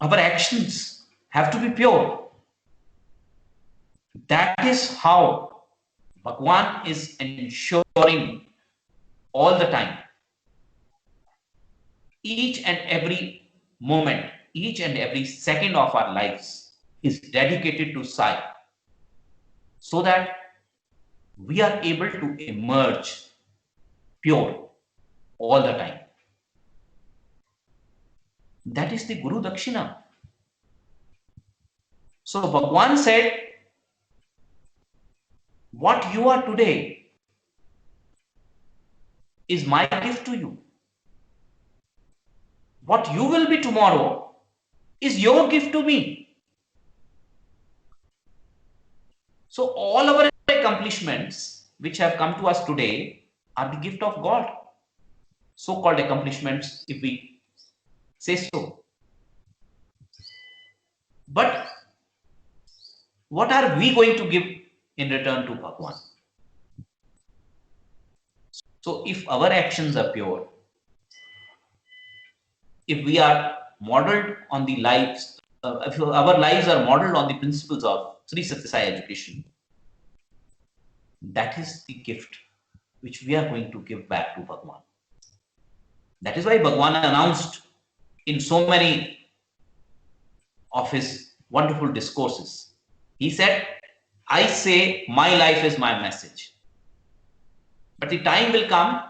S2: Our actions have to be pure. That is how Bhagwan is ensuring all the time. Each and every moment, each and every second of our lives is dedicated to Sai, so that we are able to emerge pure all the time. That is the Guru Dakshina. So Bhagwan said, what you are today is my gift to you. What you will be tomorrow is your gift to me. So all our accomplishments which have come to us today are the gift of God. So-called accomplishments, if we say so. But what are we going to give in return to Bhagwan? So if our actions are pure, if we are modeled on the lives, if our lives are modeled on the principles of Sri Satya Sai education, that is the gift which we are going to give back to Bhagwan. That is why Bhagwan announced in so many of his wonderful discourses. He said, I say my life is my message. But the time will come,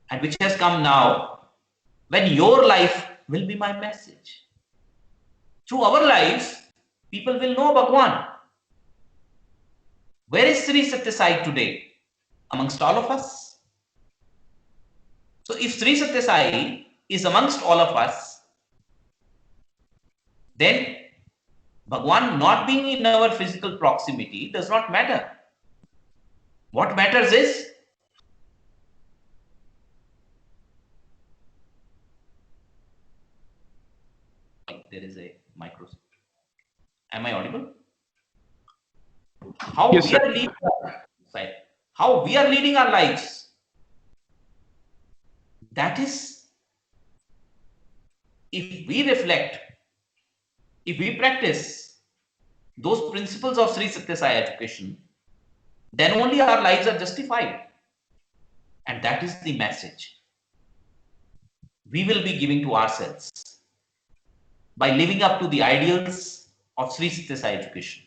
S2: and which has come now, when your life will be my message. Through our lives, people will know Bhagwan. Where is Sri Satya Sai today? Amongst all of us. So if Sri Satya Sai is amongst all of us, then Bhagwan not being in our physical proximity does not matter. What matters is there is a micro. Am I audible? How
S3: Yes,
S2: we
S3: sir.
S2: are leading, how we are leading our lives. That is, if we reflect, if we practice those principles of Sri Satya Sai education, then only our lives are justified. And that is the message we will be giving to ourselves by living up to the ideals of Sri Satya Sai education.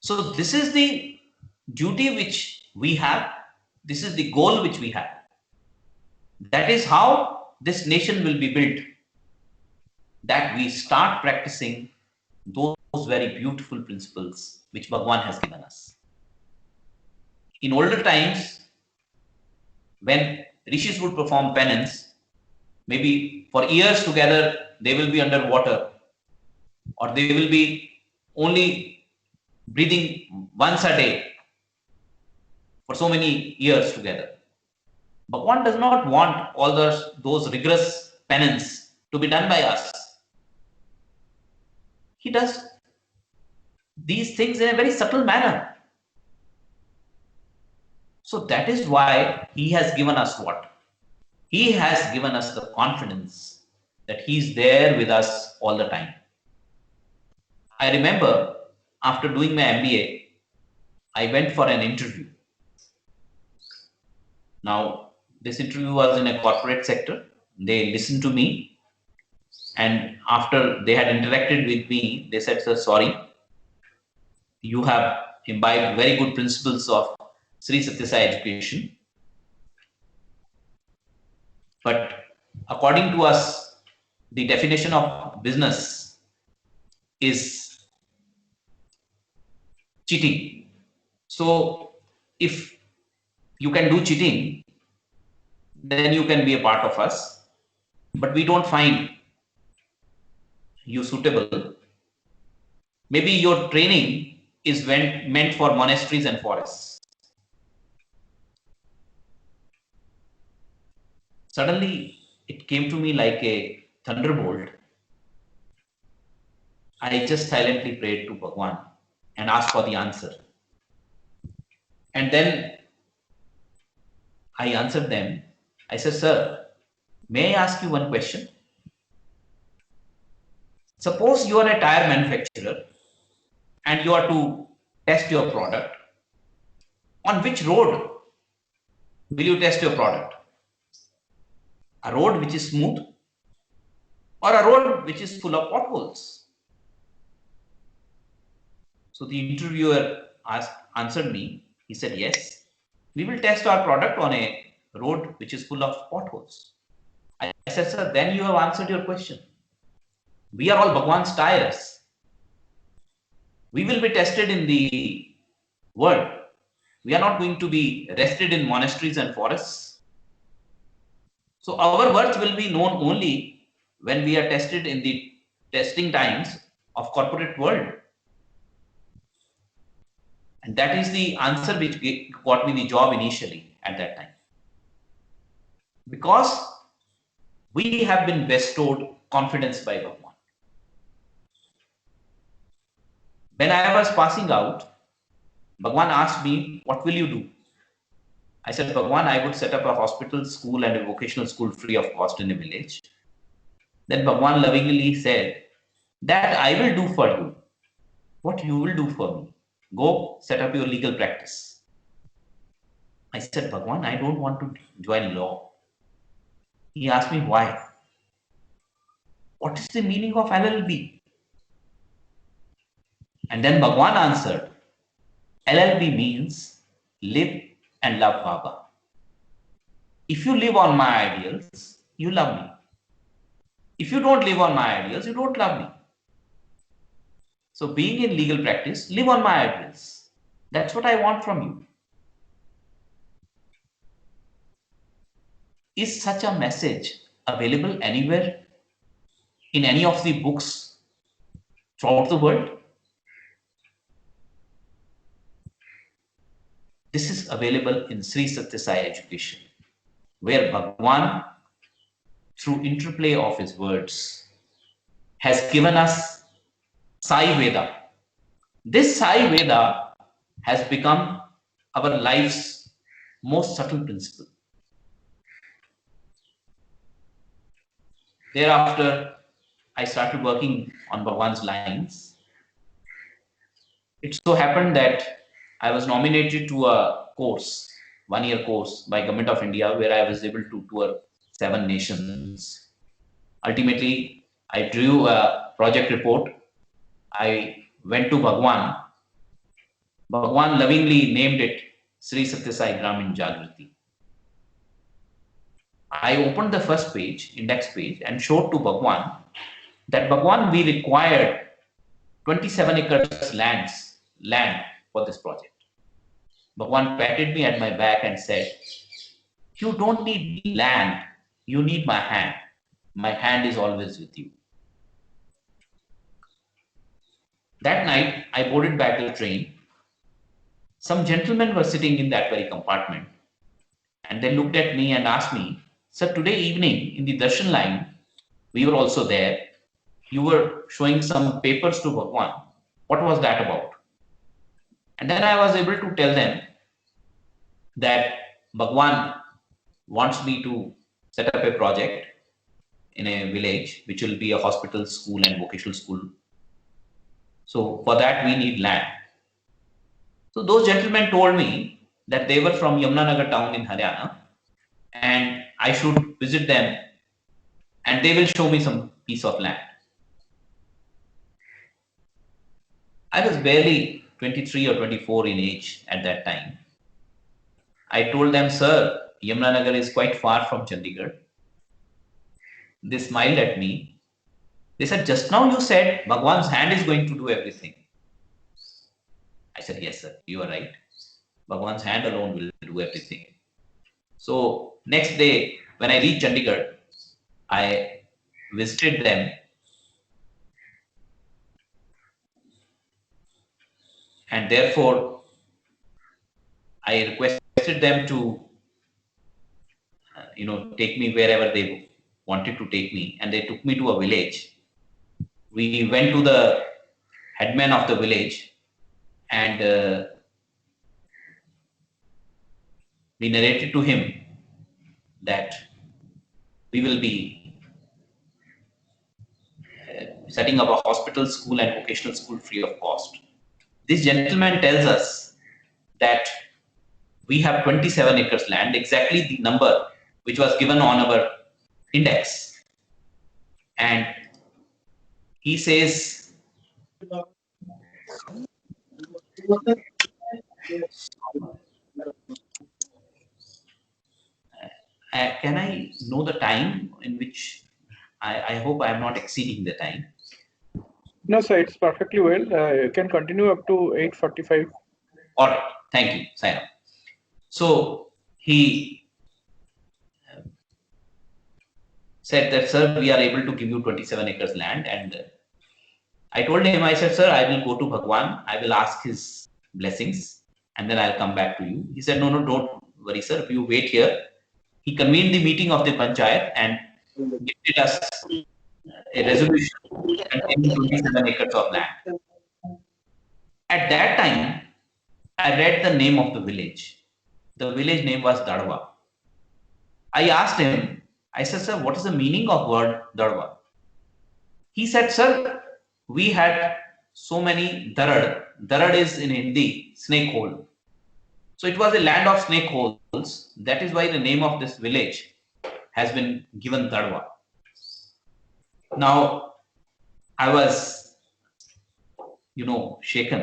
S2: So this is the duty which we have, this is the goal which we have. That is how this nation will be built. That we start practicing those very beautiful principles which Bhagwan has given us. In older times, when rishis would perform penance, maybe for years together, they will be underwater, or they will be only breathing once a day for so many years together. Bhagwan does not want all those rigorous penance to be done by us. He does these things in a very subtle manner. So that is why he has given us what? He has given us the confidence that he's there with us all the time. I remember after doing my MBA, I went for an interview. Now, this interview was in a corporate sector. They listened to me, and after they had interacted with me, they said, "Sir, sorry, you have imbibed very good principles of Sri Sathya Sai education. But according to us, the definition of business is cheating. So if you can do cheating, then you can be a part of us. But we don't find you suitable. Maybe your training is meant for monasteries and forests." Suddenly, it came to me like a thunderbolt. I just silently prayed to Bhagwan and asked for the answer. And then I answered them. I said, "Sir, may I ask you one question? Suppose you are a tire manufacturer and you are to test your product. On which road will you test your product? A road which is smooth, or a road which is full of potholes?" So the interviewer answered me. He said, "Yes, we will test our product on a road which is full of potholes." I said, "Sir, then you have answered your question. We are all Bhagwan's tires. We will be tested in the world. We are not going to be rested in monasteries and forests. So our worth will be known only when we are tested in the testing times of corporate world." And that is the answer which got me the job initially at that time. Because we have been bestowed confidence by Bhagwan. When I was passing out, Bhagwan asked me, "What will you do?" I said, "Bhagwan, I would set up a hospital, school and a vocational school free of cost in a village." Then Bhagwan lovingly said, "That I will do for you. What you will do for me? Go set up your legal practice." I said, "Bhagwan, I don't want to join law." He asked me, "Why? What is the meaning of LLB?" And then Bhagwan answered, "LLB means live and love Baba. If you live on my ideals, you love me. If you don't live on my ideals, you don't love me. So being in legal practice, live on my ideals. That's what I want from you." Is such a message available anywhere in any of the books throughout the world? This is available in Sri Sathya Sai education, where Bhagwan, through interplay of his words, has given us Sai Veda. This Sai Veda has become our life's most subtle principle. Thereafter, I started working on Bhagwan's lines. It so happened that I was nominated to a course, 1-year course by Government of India, where I was able to tour 7 nations. Ultimately, I drew a project report. I went to Bhagwan. Bhagwan lovingly named it Sri Satya Sai Gramin Jagriti. I opened the first page, index page, and showed to Bhagwan that Bhagwan, we required 27 acres land for this project. Bhagwan patted me at my back and said, "You don't need land, you need my hand. My hand is always with you." That night, I boarded back the train. Some gentlemen were sitting in that very compartment, and they looked at me and asked me, "Sir, today evening in the darshan line, we were also there. You were showing some papers to Bhagwan. What was that about?" And then I was able to tell them that Bhagwan wants me to set up a project in a village, which will be a hospital, school, and vocational school. So for that, we need land. So those gentlemen told me that they were from Yamunanagar town in Haryana, and I should visit them, and they will show me some piece of land. I was barely 23 or 24 in age at that time. I told them, "Sir, Yamunanagar is quite far from Chandigarh." They smiled at me. They said, "Just now you said Bhagwan's hand is going to do everything." I said, "Yes, sir, you are right. Bhagwan's hand alone will do everything." So next day, when I reached Chandigarh, I visited them, and therefore I requested them to, take me wherever they wanted to take me, and they took me to a village. We went to the headman of the village, and we narrated to him that we will be setting up a hospital, school, and vocational school free of cost. This gentleman tells us that we have 27 acres land, exactly the number which was given on our index. And he says, "Can I know the time in which I hope I am not exceeding the time?"
S3: No, sir, it's perfectly well. You can continue up to 8:45.
S2: All right, thank you, Saina. So he said that, "Sir, we are able to give you 27 acres land." And I told him, I said, "Sir, I will go to Bhagwan. I will ask his blessings, and then I'll come back to you." He said, "No, no, don't worry, sir. If you wait here." He convened the meeting of the panchayat and gifted us a resolution containing 27 acres of land. At that time, I read the name of the village. The village name was Dadwa. I asked him, I said, "Sir, what is the meaning of word Dadwa?" He said, "Sir, we had so many darad. Darad is in Hindi, snake hole. So it was a land of snake holes. That is why the name of this village has been given Dadwa." Now, I was, shaken.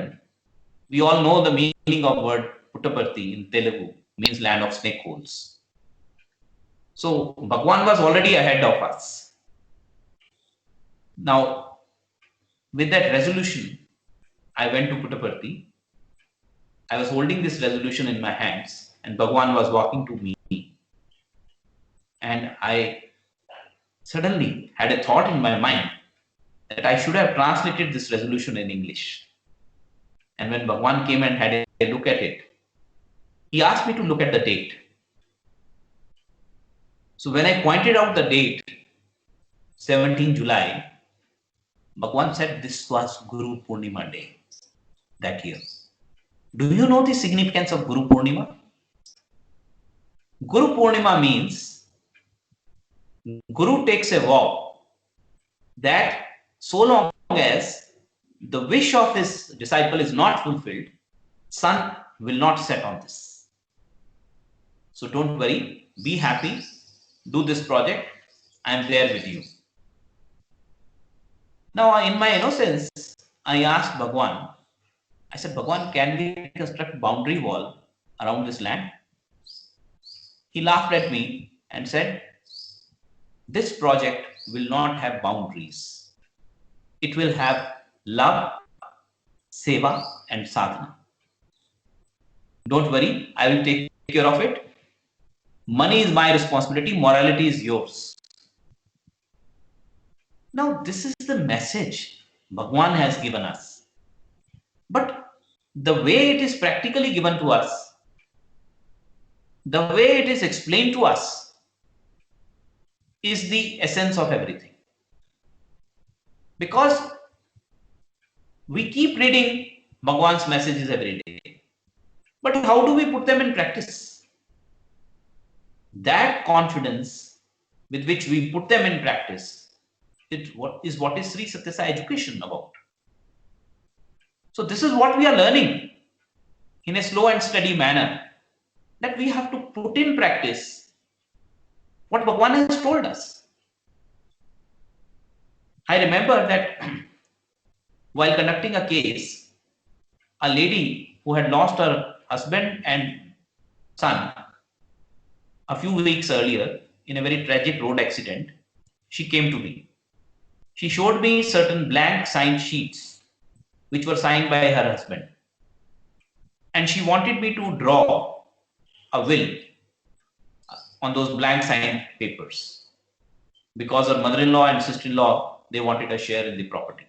S2: We all know the meaning of word Puttaparthi in Telugu means land of snake holes. So Bhagwan was already ahead of us. Now, with that resolution, I went to Puttaparthi. I was holding this resolution in my hands, and Bhagwan was walking to me. And I suddenly had a thought in my mind that I should have translated this resolution in English. And when Bhagwan came and had a look at it, he asked me to look at the date. So when I pointed out the date, 17 July, Bhagwan said this was Guru Purnima day that year. Do you know the significance of Guru Purnima? Guru Purnima means Guru takes a vow that so long as the wish of his disciple is not fulfilled, sun will not set on this. So don't worry, be happy, do this project, I am there with you. Now, in my innocence, I asked Bhagwan, I said, "Bhagwan, can we construct boundary wall around this land. He laughed at me and said, this project will not have boundaries. It will have love, seva, and sadhana. Don't worry, I will take care of it. Money is my responsibility, morality is yours. Now, this is the message Bhagwan has given us. But the way it is practically given to us, the way it is explained to us, is the essence of everything. Because we keep reading Bhagwan's messages every day. But how do we put them in practice? That confidence with which we put them in practice is what is Sri Satya Sai education about. So this is what we are learning in a slow and steady manner, that we have to put in practice what Bhagwan has told us. I remember that while conducting a case, a lady who had lost her husband and son a few weeks earlier in a very tragic road accident, she came to me. She showed me certain blank signed sheets which were signed by her husband. And she wanted me to draw a will on those blank signed papers, because her mother-in-law and sister-in-law, they wanted a share in the property.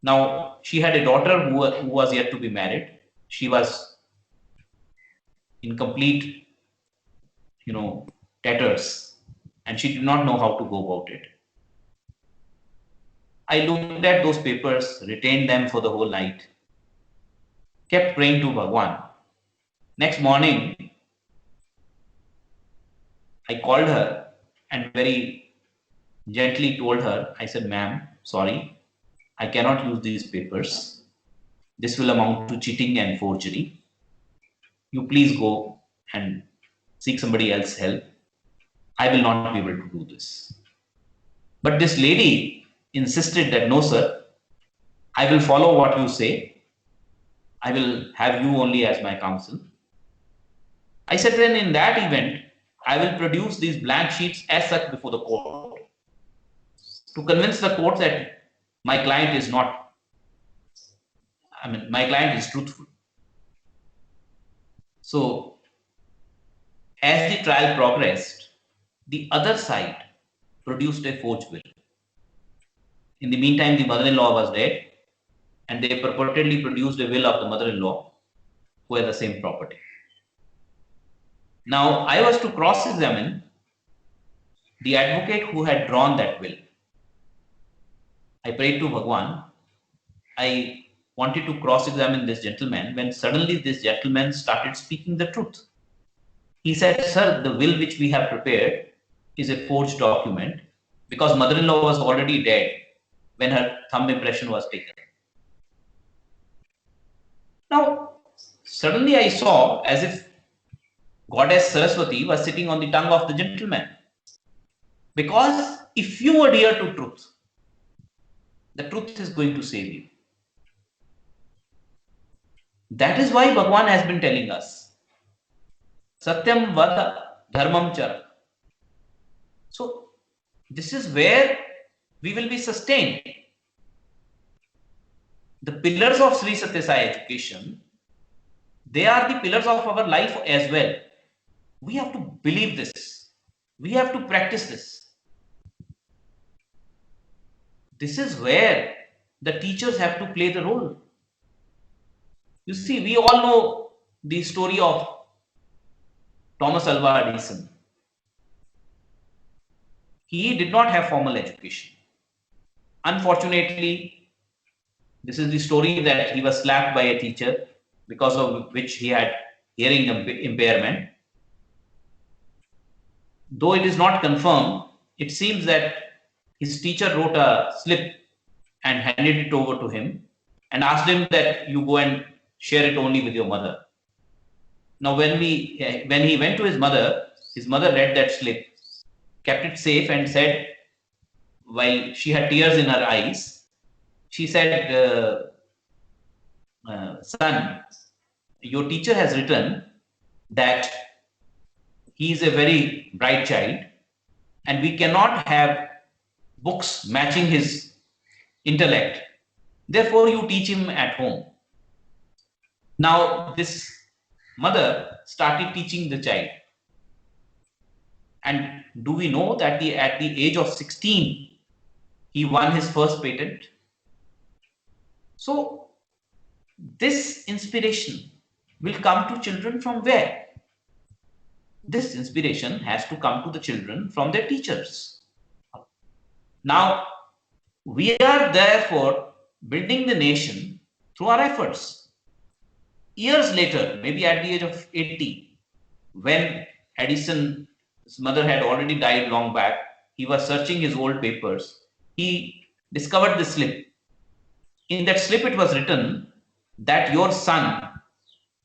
S2: Now, she had a daughter who was yet to be married. She was in complete, tatters, and she did not know how to go about it. I looked at those papers, retained them for the whole night, kept praying to Bhagwan. Next morning, I called her and very gently told her, I said, ma'am, sorry, I cannot use these papers. This will amount to cheating and forgery. You please go and seek somebody else's help. I will not be able to do this. But this lady insisted that, no, sir, I will follow what you say. I will have you only as my counsel. I said, then in that event, I will produce these blank sheets as such before the court to convince the court that my client is my client is truthful. So, as the trial progressed, the other side produced a forged will. In the meantime, the mother-in-law was dead, and they purportedly produced a will of the mother-in-law who had the same property. Now, I was to cross-examine the advocate who had drawn that will. I prayed to Bhagwan. I wanted to cross-examine this gentleman when suddenly this gentleman started speaking the truth. He said, sir, the will which we have prepared is a forged document because mother-in-law was already dead when her thumb impression was taken. Now, suddenly I saw as if Goddess Saraswati was sitting on the tongue of the gentleman. Because if you adhere to truth, the truth is going to save you. That is why Bhagwan has been telling us, Satyam Vada Dharmam Chara. So, this is where we will be sustained. The pillars of Sri Satya Sai education, they are the pillars of our life as well. We have to believe this. We have to practice this. This is where the teachers have to play the role. You see, we all know the story of Thomas Alva Edison. He did not have formal education. Unfortunately, this is the story that he was slapped by a teacher because of which he had hearing impairment. Though it is not confirmed, it seems that his teacher wrote a slip and handed it over to him and asked him that you go and share it only with your mother. Now, when he went to his mother read that slip, kept it safe and said, while she had tears in her eyes, she said, son, your teacher has written that he is a very bright child and we cannot have books matching his intellect. Therefore, you teach him at home. Now, this mother started teaching the child. And do we know that at the age of 16, he won his first patent? So, this inspiration will come to children from where? This inspiration has to come to the children from their teachers. Now, we are therefore building the nation through our efforts. Years later, maybe at the age of 80, when Edison's mother had already died long back, he was searching his old papers. He discovered the slip. In that slip, it was written that your son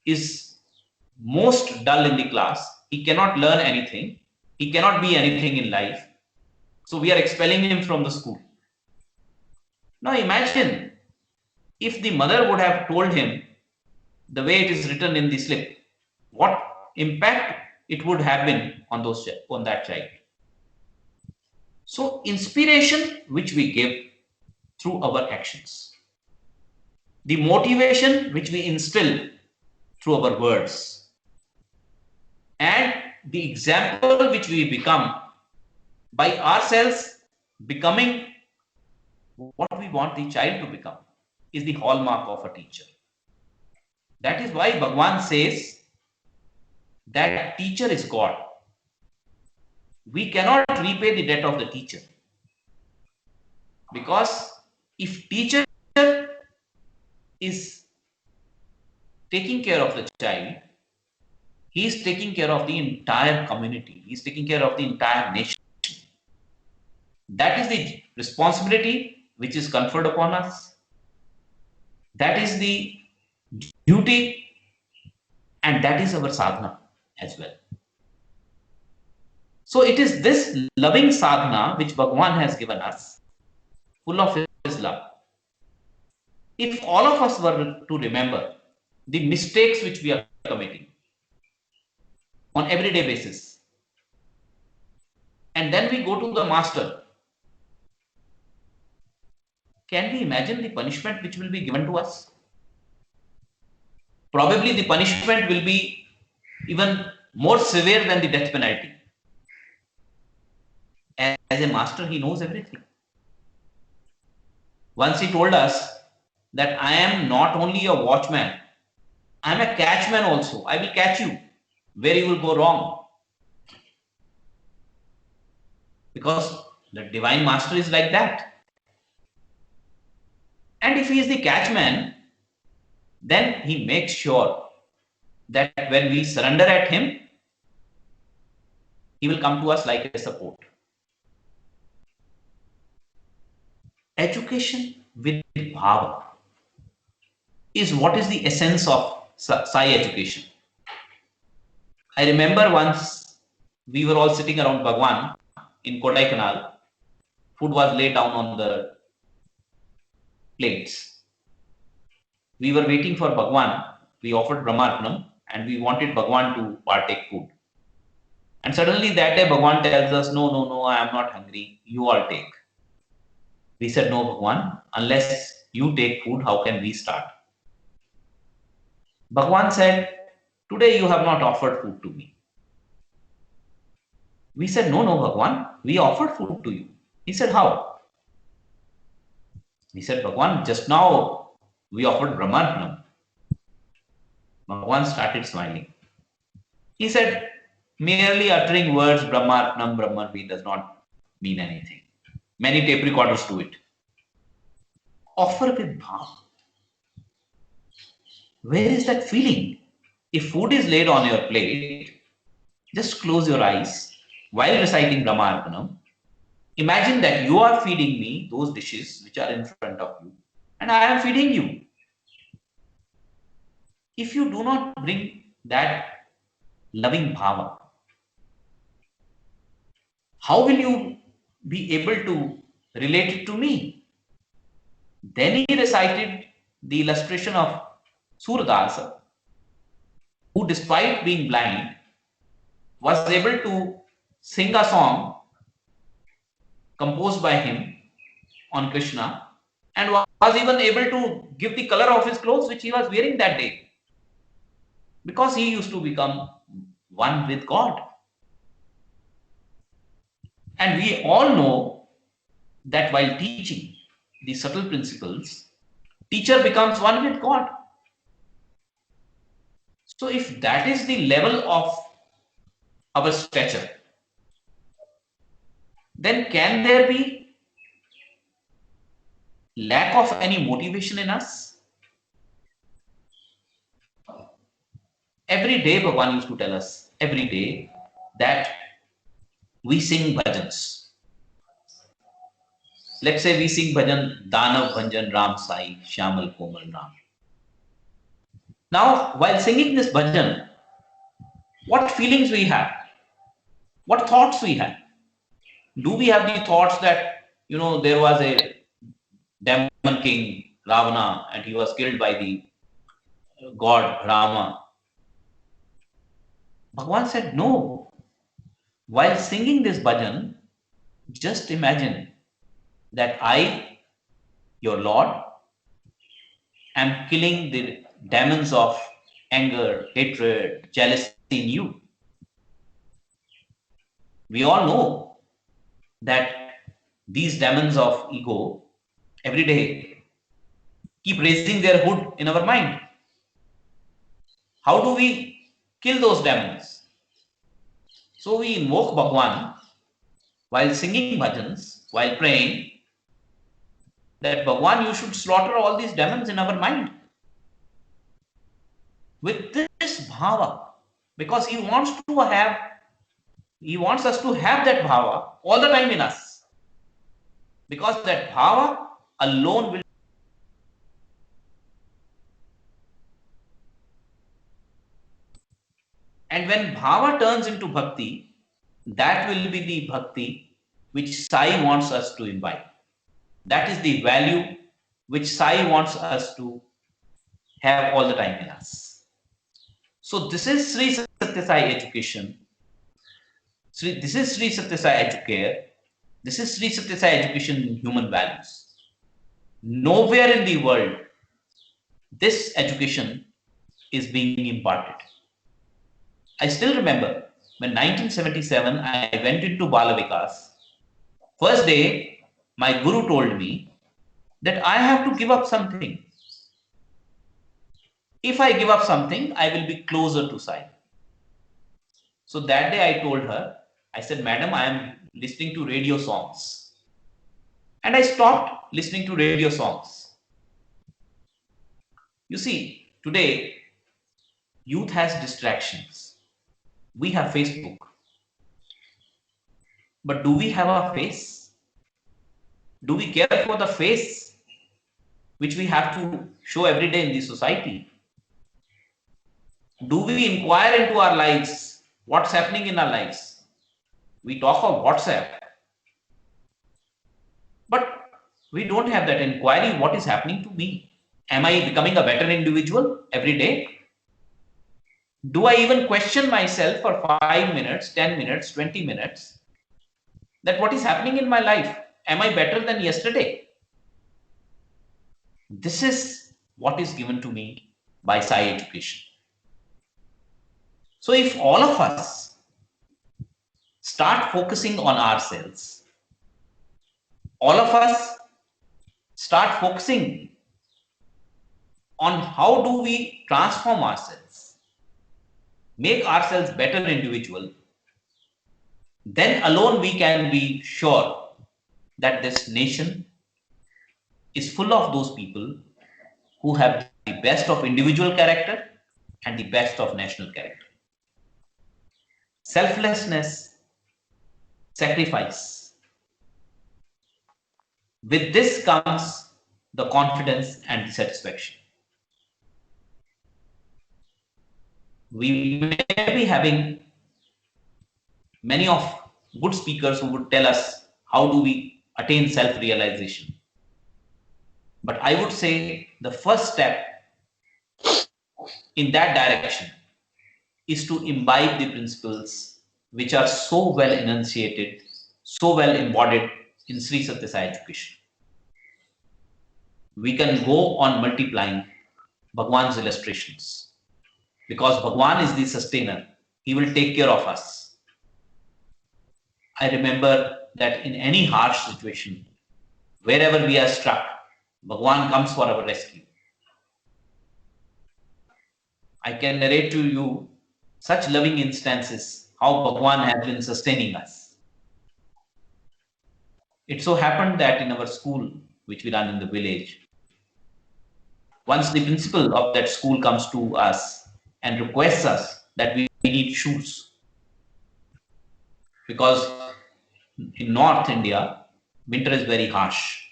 S2: is most dull in the class. He cannot learn anything. He cannot be anything in life. So we are expelling him from the school. Now imagine if the mother would have told him the way it is written in the slip, what impact it would have been on that child. So inspiration which we give through our actions, the motivation which we instill through our words, and the example which we become by ourselves becoming what we want the child to become is the hallmark of a teacher. That is why Bhagwan says that teacher is God. We cannot repay the debt of the teacher, because if teacher is taking care of the child, he is taking care of the entire community. He is taking care of the entire nation. That is the responsibility which is conferred upon us. That is the duty, and that is our sadhana as well. So it is this loving sadhana which Bhagwan has given us, full of his love. If all of us were to remember the mistakes which we are committing on everyday basis, and then we go to the master, can we imagine the punishment which will be given to us? Probably the punishment will be even more severe than the death penalty. As a master, he knows everything. Once he told us that I am not only a watchman, I am a catchman also. I will catch you where you will go wrong. Because the divine master is like that. And if he is the catchman, then he makes sure that when we surrender at him, he will come to us like a support. Education with bhava is what is the essence of Sai education. I remember once we were all sitting around Bhagwan in Kodaikanal. Food was laid down on the plates. We were waiting for Bhagwan. We offered Brahmarpanam and we wanted Bhagwan to partake food. And suddenly that day Bhagwan tells us, no, I am not hungry. You all take. We said, no, Bhagwan, unless you take food, how can we start? Bhagwan said, today you have not offered food to me. We said, no, Bhagwan, we offered food to you. He said, how? He said, Bhagwan, just now we offered Brahmarpanam. Bhagwan started smiling. He said, merely uttering words Brahmarpanam, Brahmarvi does not mean anything. Many tape recorders do it. Offer with bhava. Where is that feeling? If food is laid on your plate, just close your eyes while reciting Brahmarpanam. Imagine that you are feeding me those dishes which are in front of you, and I am feeding you. If you do not bring that loving bhava, how will you be able to relate it to me? Then he recited the illustration of Surdasa. who, despite being blind, was able to sing a song composed by him on Krishna, and was even able to give the color of his clothes which he was wearing that day, because he used to become one with God. And we all know that while teaching the subtle principles, teacher becomes one with God. So if that is the level of our stature, then can there be lack of any motivation in us? Every day Bhagavan used to tell us, every day, that we sing bhajans. Let's say we sing bhajan, Danav Bhanjan Ram Sai, Shyamal Komal Ram. Now, while singing this bhajan, what feelings we have? What thoughts we have? Do we have the thoughts that, there was a demon king, Ravana, and he was killed by the god Rama? Bhagavan said, no. While singing this bhajan, just imagine that I, your Lord, am killing the demons of anger, hatred, jealousy in you. We all know that these demons of ego every day keep raising their hood in our mind. How do we kill those demons? So we invoke Bhagwan while singing bhajans, while praying, that Bhagwan, you should slaughter all these demons in our mind. With this bhava, because he wants us to have that bhava all the time in us. Because that bhava alone will. And when bhava turns into bhakti, that will be the bhakti which Sai wants us to imbibe. That is the value which Sai wants us to have all the time in us. So this is Sri Satya Sai education. This is Sri Satya Sai Educare. This is Sri Satya Sai education in human values. Nowhere in the world this education is being imparted. I still remember when 1977 I went into Bala Vikas. First day, my guru told me that I have to give up something. If I give up something, I will be closer to Sai. So that day I told her, I said, Madam, I am listening to radio songs. And I stopped listening to radio songs. You see, today, youth has distractions. We have Facebook. But do we have a face? Do we care for the face which we have to show every day in the society? Do we inquire into our lives? What's happening in our lives? We talk of WhatsApp. But we don't have that inquiry. What is happening to me? Am I becoming a better individual every day? Do I even question myself for 5 minutes, 10 minutes, 20 minutes? That what is happening in my life? Am I better than yesterday? This is what is given to me by Sai education. So if all of us start focusing on ourselves, all of us start focusing on how do we transform ourselves, make ourselves better individual, then alone we can be sure that this nation is full of those people who have the best of individual character and the best of national character. Selflessness, sacrifice. With this comes the confidence and the satisfaction. We may be having many of good speakers who would tell us how do we attain self-realization. But I would say the first step in that direction is to imbibe the principles which are so well enunciated, so well embodied in Sri Satya Sai education. We can go on multiplying Bhagwan's illustrations because Bhagwan is the sustainer. He will take care of us. I remember that in any harsh situation, wherever we are struck, Bhagwan comes for our rescue. I can narrate to you such loving instances how Bhagwan has been sustaining us. It so happened that in our school, which we run in the village, once the principal of that school comes to us and requests us that we need shoes, because in North India, winter is very harsh.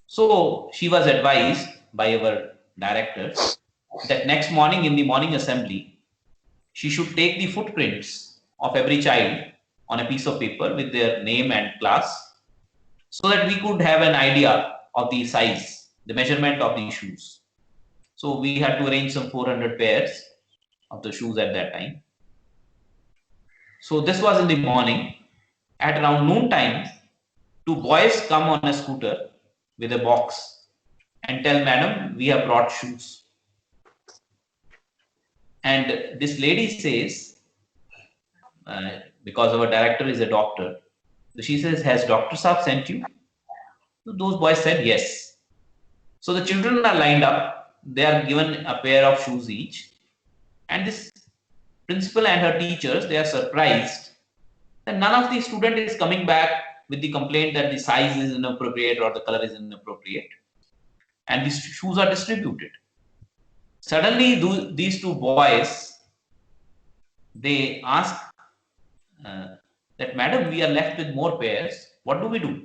S2: So she was advised by our director that next morning in the morning assembly, she should take the footprints of every child on a piece of paper with their name and class so that we could have an idea of the size, the measurement of the shoes. So we had to arrange some 400 pairs of the shoes at that time. So this was in the morning. At around noon time, two boys come on a scooter with a box and tell madam, we have brought shoes. And this lady says, because our director is a doctor, she says, has Dr. Saab sent you? So those boys said yes. So the children are lined up. They are given a pair of shoes each. And this principal and her teachers, they are surprised that none of the student is coming back with the complaint that the size is inappropriate or the color is inappropriate. And these shoes are distributed. Suddenly, these two boys, they ask that, madam, we are left with more pairs. What do we do?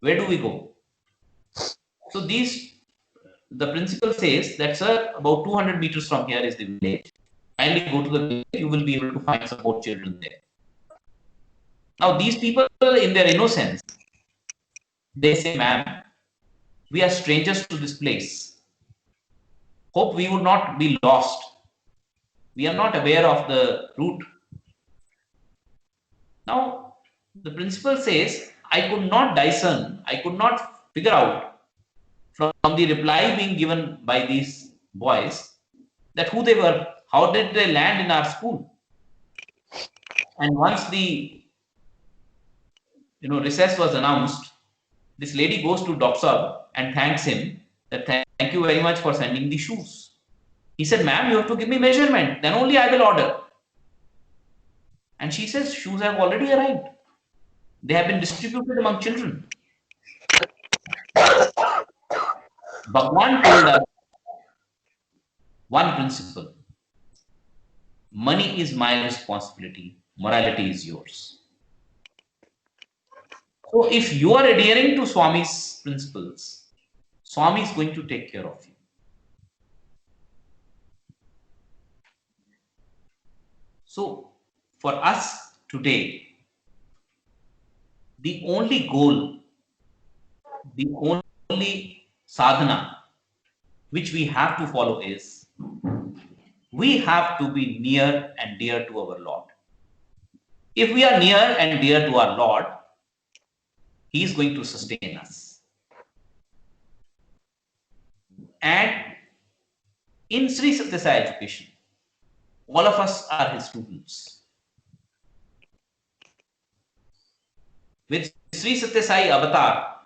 S2: Where do we go? So the principal says that, sir, about 200 meters from here is the village. Kindly go to the village, you will be able to find some more children there. Now, these people, in their innocence, they say, ma'am, we are strangers to this place. Hope we would not be lost. We are not aware of the route. Now, the principal says, I could not discern, I could not figure out from the reply being given by these boys that who they were, how did they land in our school. And once the recess was announced, this lady goes to Dr. Saab and thanks him that thank you very much for sending the shoes. He said, ma'am, you have to give me measurement, then only I will order. And she says, shoes have already arrived. They have been distributed among children. Bhagwan told us one principle. Money is my responsibility. Morality is yours. So if you are adhering to Swami's principles, Swami is going to take care of you. So for us today, the only goal, the only sadhana which we have to follow is we have to be near and dear to our Lord. If we are near and dear to our Lord, He is going to sustain us. And in Sri Satya Sai education, all of us are His students. With Sri Satya Sai avatar,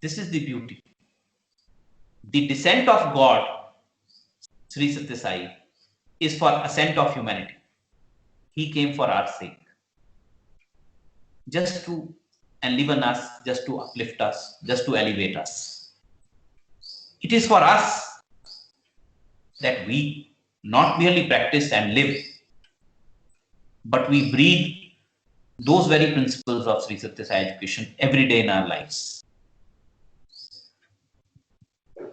S2: this is the beauty. The descent of God, Sri Satya Sai, is for ascent of humanity. He came for our sake. Just to enliven us, just to uplift us, just to elevate us. It is for us that we not merely practice and live, but we breathe those very principles of Sri Satya Sai education every day in our lives.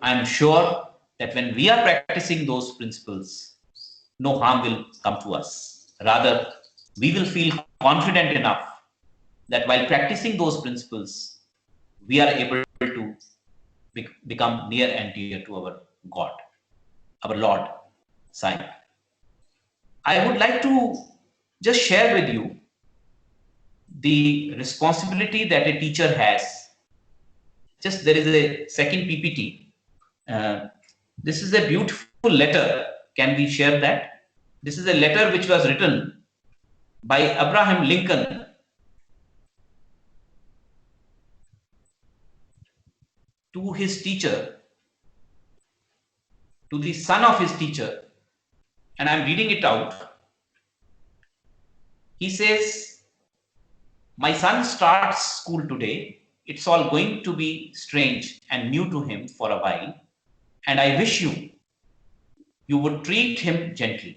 S2: I am sure that when we are practicing those principles, no harm will come to us. Rather, we will feel confident enough that while practicing those principles, we are able to become near and dear to our God. our Lord Sai. I would like to just share with you the responsibility that a teacher has. Just there is a second PPT. This is a beautiful letter. Can we share that? This is a letter which was written by Abraham Lincoln to his teacher, to the son of his teacher, and I'm reading it out. He says, "My son starts school today. It's all going to be strange and new to him for a while, and I wish you would treat him gently.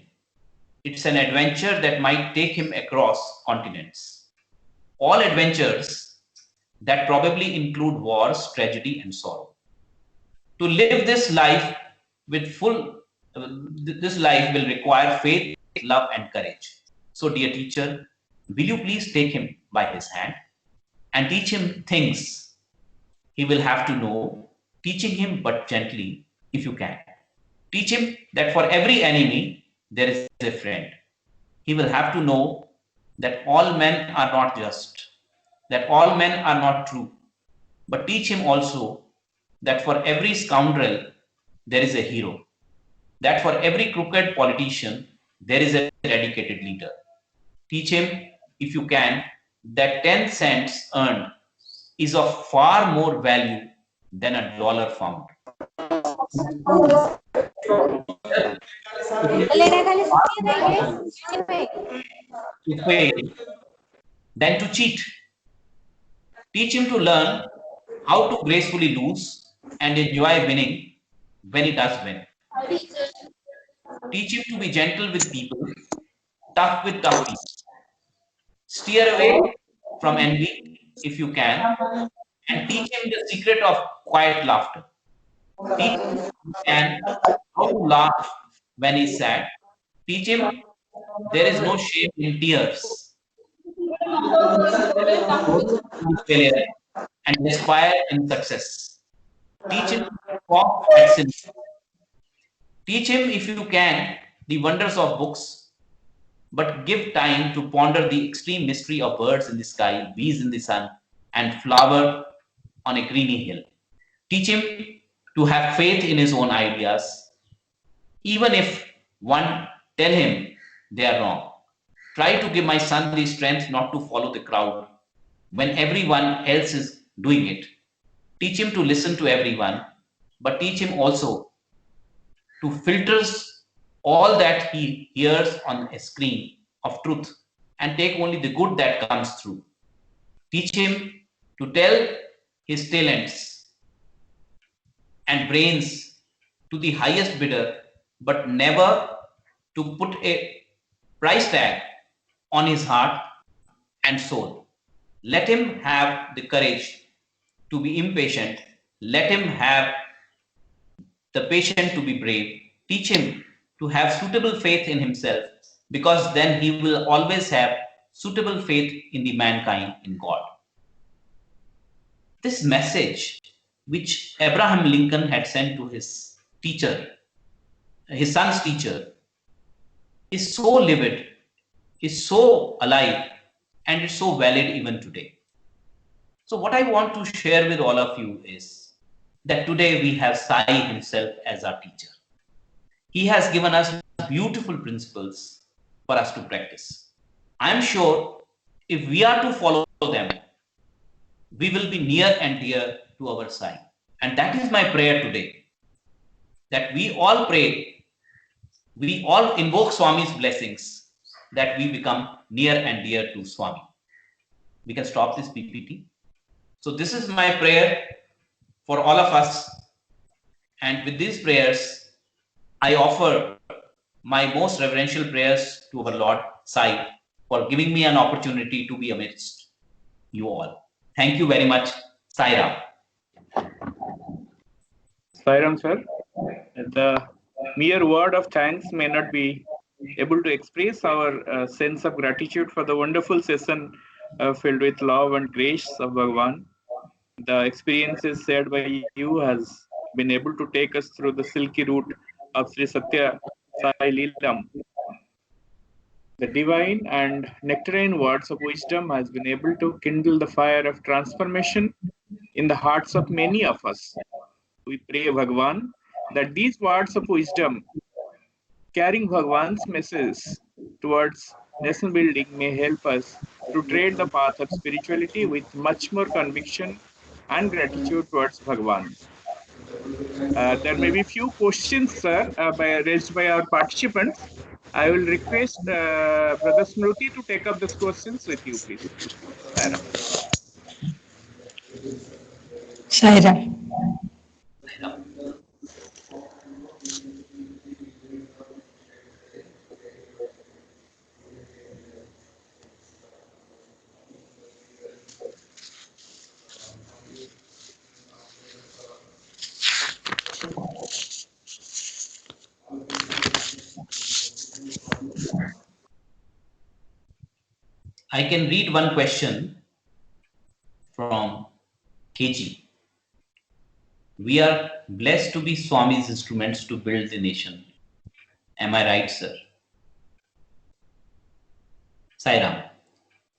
S2: It's an adventure that might take him across continents. All adventures that probably include wars, tragedy, and sorrow. To live this life with this life will require faith, love, and courage. So, dear teacher, will you please take him by his hand and teach him things he will have to know, teaching him but gently if you can. Teach him that for every enemy there is a friend. He will have to know that all men are not just, that all men are not true. But teach him also that for every scoundrel there is a hero, that for every crooked politician there is a dedicated leader. Teach him, if you can, that 10 cents earned is of far more value than $1 found. To fail than to cheat. Teach him to learn how to gracefully lose and enjoy winning when he does win. Teach him to be gentle with people, tough with tough people. Steer away from envy if you can, and teach him the secret of quiet laughter. Teach him how to laugh when he's sad. Teach him there is no shame in tears. Failure and aspire in success. Teach him to walk at sin. Teach him, if you can, the wonders of books, but give time to ponder the extreme mystery of birds in the sky, bees in the sun, and flower on a greeny hill. Teach him to have faith in his own ideas, even if one tell him they are wrong. Try to give my son the strength not to follow the crowd when everyone else is doing it. Teach him to listen to everyone, but teach him also to filter all that he hears on a screen of truth and take only the good that comes through. Teach him to tell his talents and brains to the highest bidder, but never to put a price tag on his heart and soul. Let him have the courage to be impatient. Let him have the patience to be brave. Teach him to have suitable faith in himself, because then he will always have suitable faith in the mankind, in God. This message which Abraham Lincoln had sent to his teacher, his son's teacher, is so vivid, is so alive, and it's so valid even today. So what I want to share with all of you is that today we have Sai himself as our teacher. He has given us beautiful principles for us to practice. I'm sure if we are to follow them, we will be near and dear to our Sai. And that is my prayer today, that we all pray, we all invoke Swami's blessings, that we become near and dear to Swami. We can stop this PPT. So this is my prayer for all of us. And with these prayers, I offer my most reverential prayers to our Lord Sai for giving me an opportunity to be amidst you all. Thank you very much. Sai Ram.
S3: Sai Ram, sir. The mere word of thanks may not be able to express our sense of gratitude for the wonderful session filled with love and grace of Bhagavan. The experiences shared by you has been able to take us through the silky route of Sri Satya Sai Leelam. The divine and nectarine words of wisdom has been able to kindle the fire of transformation in the hearts of many of us. We pray Bhagwan that these words of wisdom, carrying Bhagwan's message towards nation building, may help us to tread the path of spirituality with much more conviction and gratitude towards Bhagwan. There may be few questions, sir, raised by our participants. I will request Brother Smruti to take up these questions with you, please. Sairam.
S4: Sairam.
S2: I can read one question from KG. We are blessed to be Swami's instruments to build the nation. Am I right, sir? Sairam.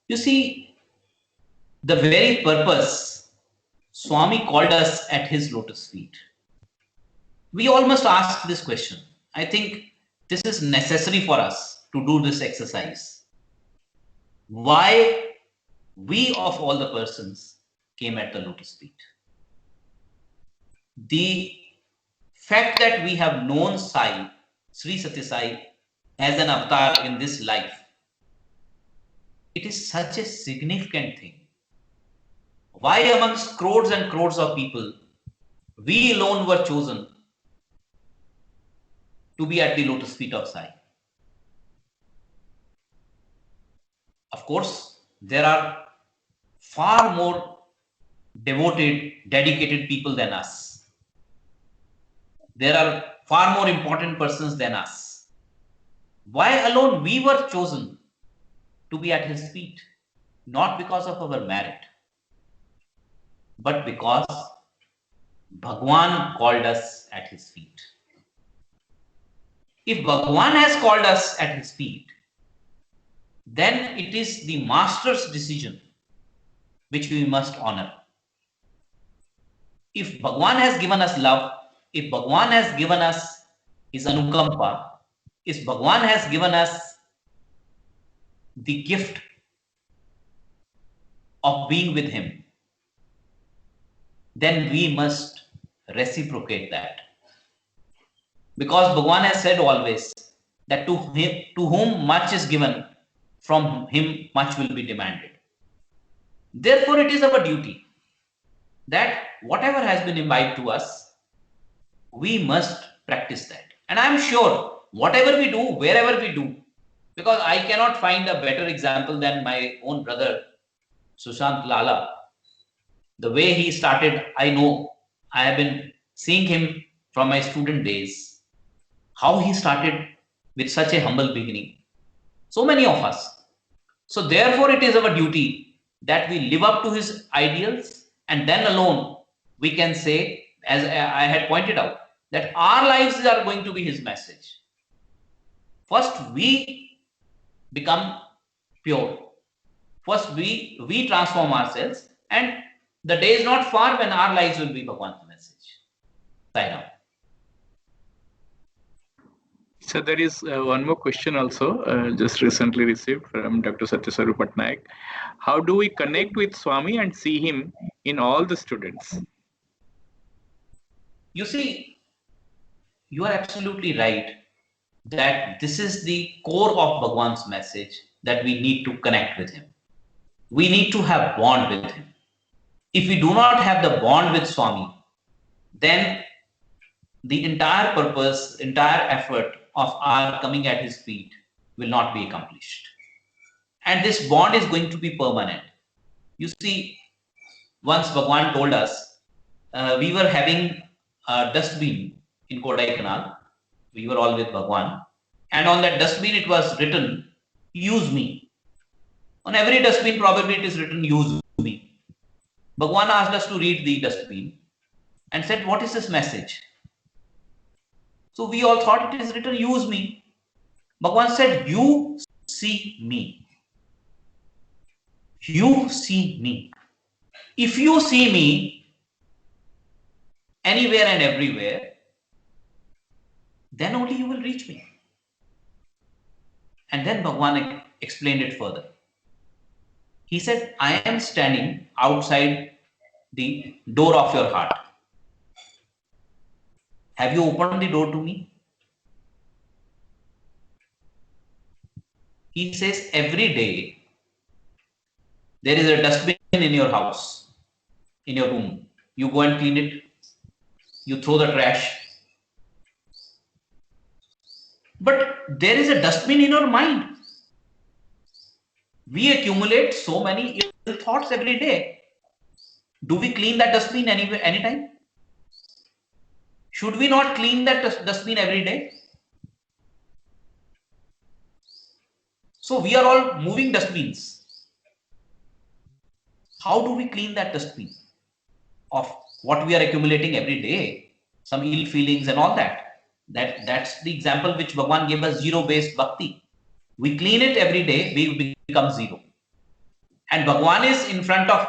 S2: You see, the very purpose Swami called us at his lotus feet. We all must ask this question. I think this is necessary for us to do this exercise. Why we of all the persons came at the lotus feet? The fact that we have known Sai, Sri Satya Sai, as an avatar in this life, it is such a significant thing. Why amongst crores and crores of people, we alone were chosen to be at the lotus feet of Sai? Of course, there are far more devoted, dedicated people than us. There are far more important persons than us. Why alone we were chosen to be at his feet? Not because of our merit, but because Bhagwan called us at his feet. If Bhagwan has called us at his feet, then it is the master's decision which we must honor. If Bhagwan has given us love, if Bhagwan has given us his anukampa, if Bhagwan has given us the gift of being with him, then we must reciprocate that. Because Bhagwan has said always that to whom much is given, from him much will be demanded. Therefore, it is our duty that whatever has been imbibed to us, we must practice that. And I am sure whatever we do, wherever we do, because I cannot find a better example than my own brother, Sushant Lala. The way he started, I know, I have been seeing him from my student days, how he started with such a humble beginning. So many of us. So therefore, it is our duty that we live up to his ideals, and then alone we can say, as I had pointed out, that our lives are going to be his message. First, we become pure. First, we transform ourselves, and the day is not far when our lives will be Bhagwan's message. Sairam.
S3: So there is one more question also just recently received from Dr. Satyaswarup Patnaik. How do we connect with Swami and see him in all the students?
S2: You see, you are absolutely right that this is the core of Bhagwan's message, that we need to connect with him. We need to have bond with him. If we do not have the bond with Swami, then the entire purpose, entire effort of our coming at his feet will not be accomplished. And this bond is going to be permanent. You see, once Bhagwan told us, we were having a dustbin in Kodaikanal. We were all with Bhagwan. And on that dustbin, it was written, use me. On every dustbin, probably it is written, use me. Bhagwan asked us to read the dustbin and said, what is this message? So we all thought it is written, use me. Bhagwan said, you see me. You see me. If you see me anywhere and everywhere, then only you will reach me. And then Bhagwan explained it further. He said, I am standing outside the door of your heart. Have you opened the door to me? He says, every day there is a dustbin in your house, in your room. You go and clean it. You throw the trash. But there is a dustbin in your mind. We accumulate so many ill thoughts every day. Do we clean that dustbin anytime? Should we not clean that dustbin every day? So we are all moving dustbins. How do we clean that dustbin of what we are accumulating every day? Some ill feelings and all that. That's the example which Bhagwan gave us, zero-based bhakti. We clean it every day, we become zero. And Bhagwan is in front of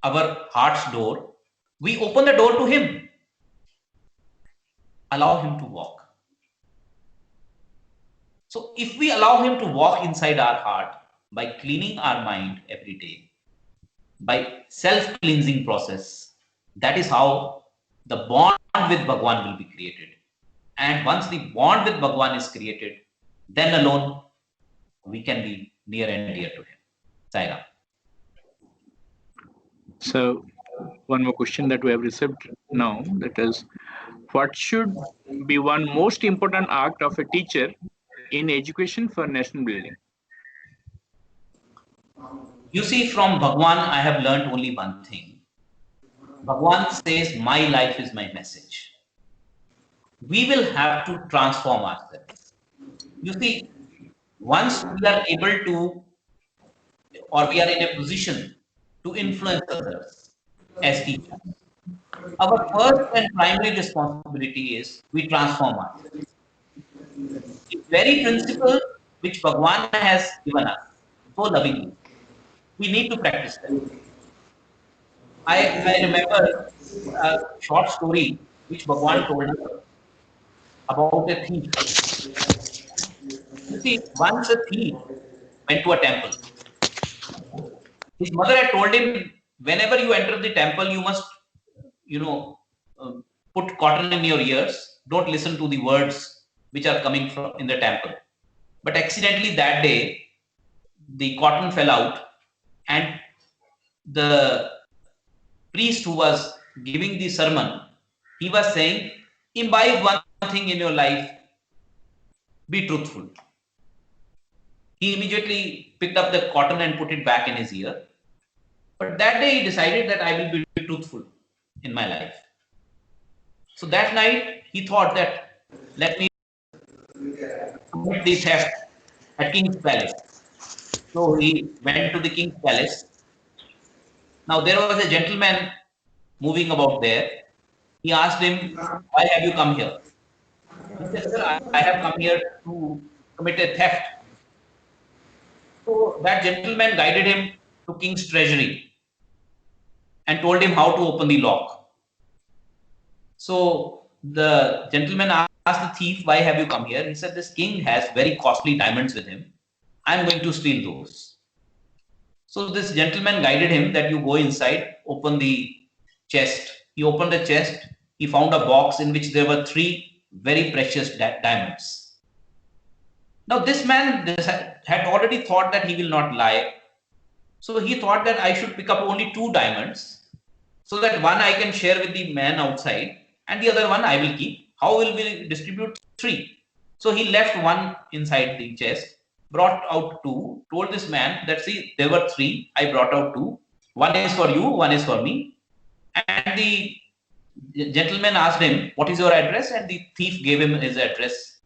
S2: our heart's door. We open the door to him. Allow him to walk. So if we allow him to walk inside our heart by cleaning our mind every day, by self-cleansing process, that is how the bond with Bhagwan will be created. And once the bond with Bhagwan is created, then alone we can be near and dear to him. Sai Ram.
S3: So, one more question that we have received now, that is, what should be one most important act of a teacher in education for nation building?
S2: You see, from Bhagwan, I have learned only one thing. Bhagwan says, my life is my message. We will have to transform ourselves. You see, once we are able to, or we are in a position to influence others as teachers, our first and primary responsibility is we transform ourselves. The very principle which Bhagwan has given us so lovingly, we need to practice them. I remember a short story which Bhagwan told us about a thief. You see, once a thief went to a temple. His mother had told him, whenever you enter the temple, you must, put cotton in your ears. Don't listen to the words which are coming from in the temple. But accidentally that day, the cotton fell out, and the priest who was giving the sermon, he was saying, imbibe one thing in your life, be truthful. He immediately picked up the cotton and put it back in his ear. But that day he decided that I will be truthful in my life. So that night he thought that let me commit the theft at King's Palace. So he went to the King's Palace. Now there was a gentleman moving about there. He asked him, why have you come here? He said, sir, I have come here to commit a theft. So that gentleman guided him to King's treasury and told him how to open the lock. So the gentleman asked the thief, why have you come here? He said, this king has very costly diamonds with him. I'm going to steal those. So this gentleman guided him that you go inside, open the chest. He opened the chest. He found a box in which there were 3 very precious diamonds. Now this man had already thought that he will not lie. So he thought that I should pick up only 2 diamonds, so that one I can share with the man outside and the other one I will keep. How will we distribute 3? So he left one inside the chest, brought out 2, told this man that, see, there were 3, I brought out 2. One is for you, one is for me. And the gentleman asked him, what is your address? And the thief gave him his address.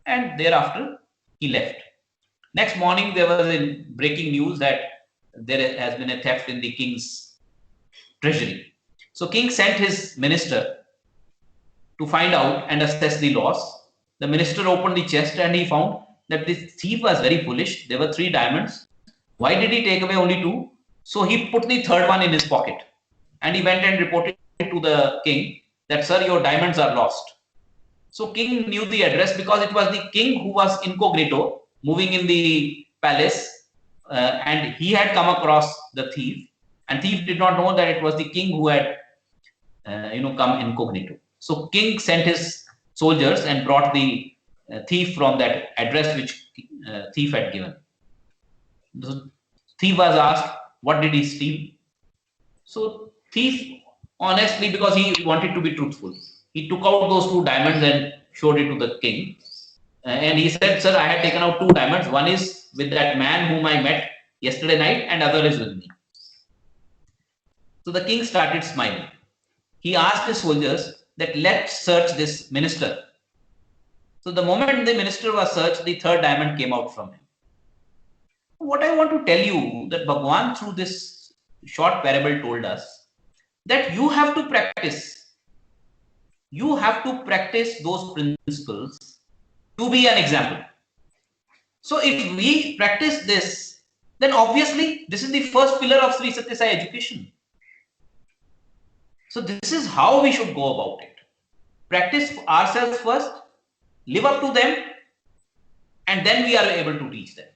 S2: And thereafter, he left. Next morning, there was a breaking news that there has been a theft in the king's treasury. So king sent his minister to find out and assess the loss. The minister opened the chest and he found that this thief was very foolish. There were 3 diamonds. Why did he take away only 2? So he put the third one in his pocket and he went and reported to the king that, sir, your diamonds are lost. So king knew the address because it was the king who was incognito moving in the palace and he had come across the thief, and thief did not know that it was the king who had come incognito. So king sent his soldiers and brought the thief from that address which thief had given. The thief was asked, what did he steal? So thief, honestly, because he wanted to be truthful, he took out those 2 diamonds and showed it to the king. And he said, sir, I had taken out 2 diamonds. One is with that man whom I met yesterday night and other is with me. So the king started smiling. He asked his soldiers that let's search this minister. So the moment the minister was searched, the 3rd diamond came out from him. What I want to tell you that Bhagwan through this short parable told us that you have to practice. You have to practice those principles to be an example. So if we practice this, then obviously this is the first pillar of Sri Sathya Sai education. So this is how we should go about it. Practice ourselves first, live up to them, and then we are able to reach them.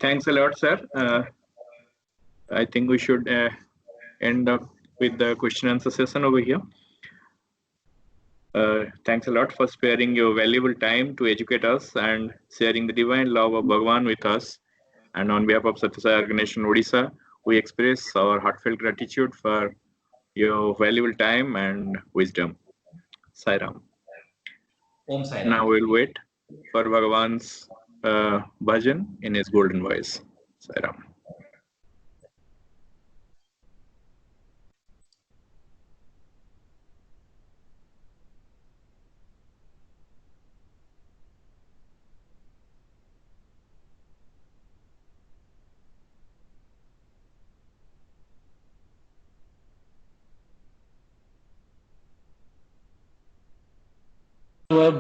S3: Thanks a lot, sir. I think we should end up with the question and answer session over here. Thanks a lot for sparing your valuable time to educate us and sharing the divine love of Bhagwan with us. And on behalf of Sathya Sai Organization Odisha, we express our heartfelt gratitude for your valuable time and wisdom. Sai Ram.
S2: Om Sai Ram.
S3: Now we'll wait for Bhagwan's bhajan in his golden voice. Sai Ram.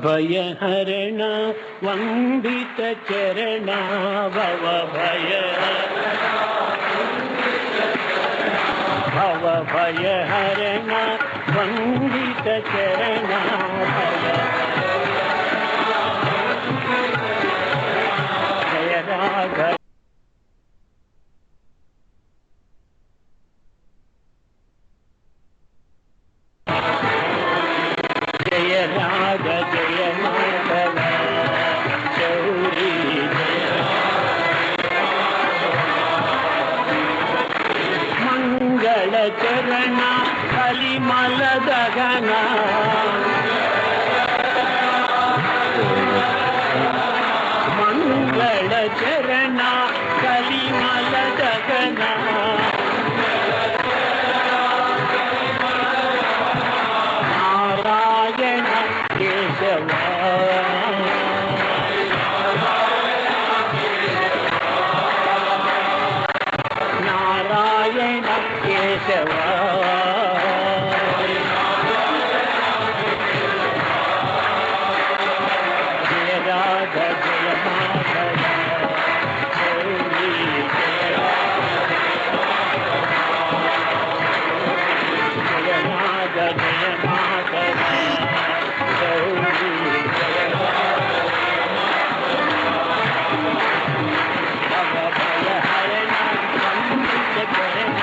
S5: भय हरणा वंदित चरणा भव भय हरणा वंदित चरणा जय राघव चरणा कलिमल दगना मंगल चरणा कलिमल दगना नारायण केशव नारायण केशव जय राधा जय माधव गौरी जय राधा जय माधव गौरी जय भय हरणा वंदित चरणा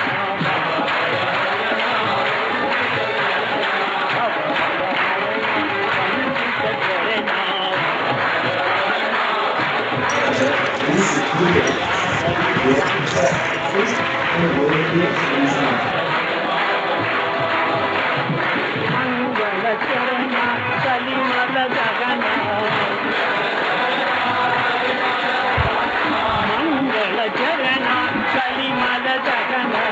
S5: मंगल चरणा कलिमल दगना मंगल चरणा कलिमल दगना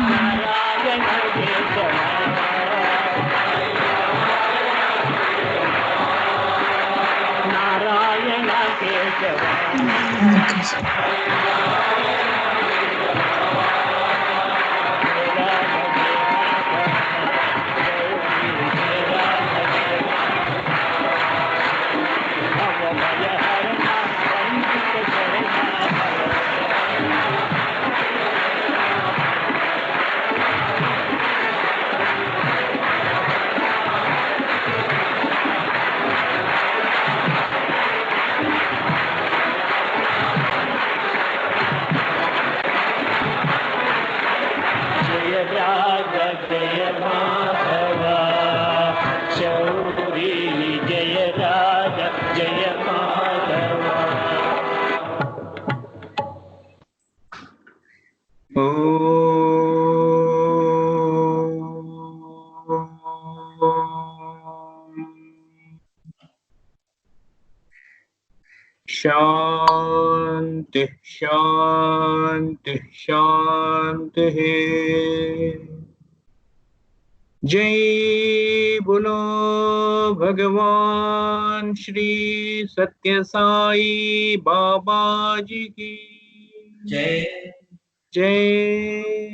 S5: नारायण केशव नारायण केशव
S4: Okay, sir.
S5: जय राग जय माधव शौरी जय राग जय माधव
S3: शांति शांति शांति। जय बोलो भगवान श्री सत्य साई बाबा जी की
S2: जय
S3: जय।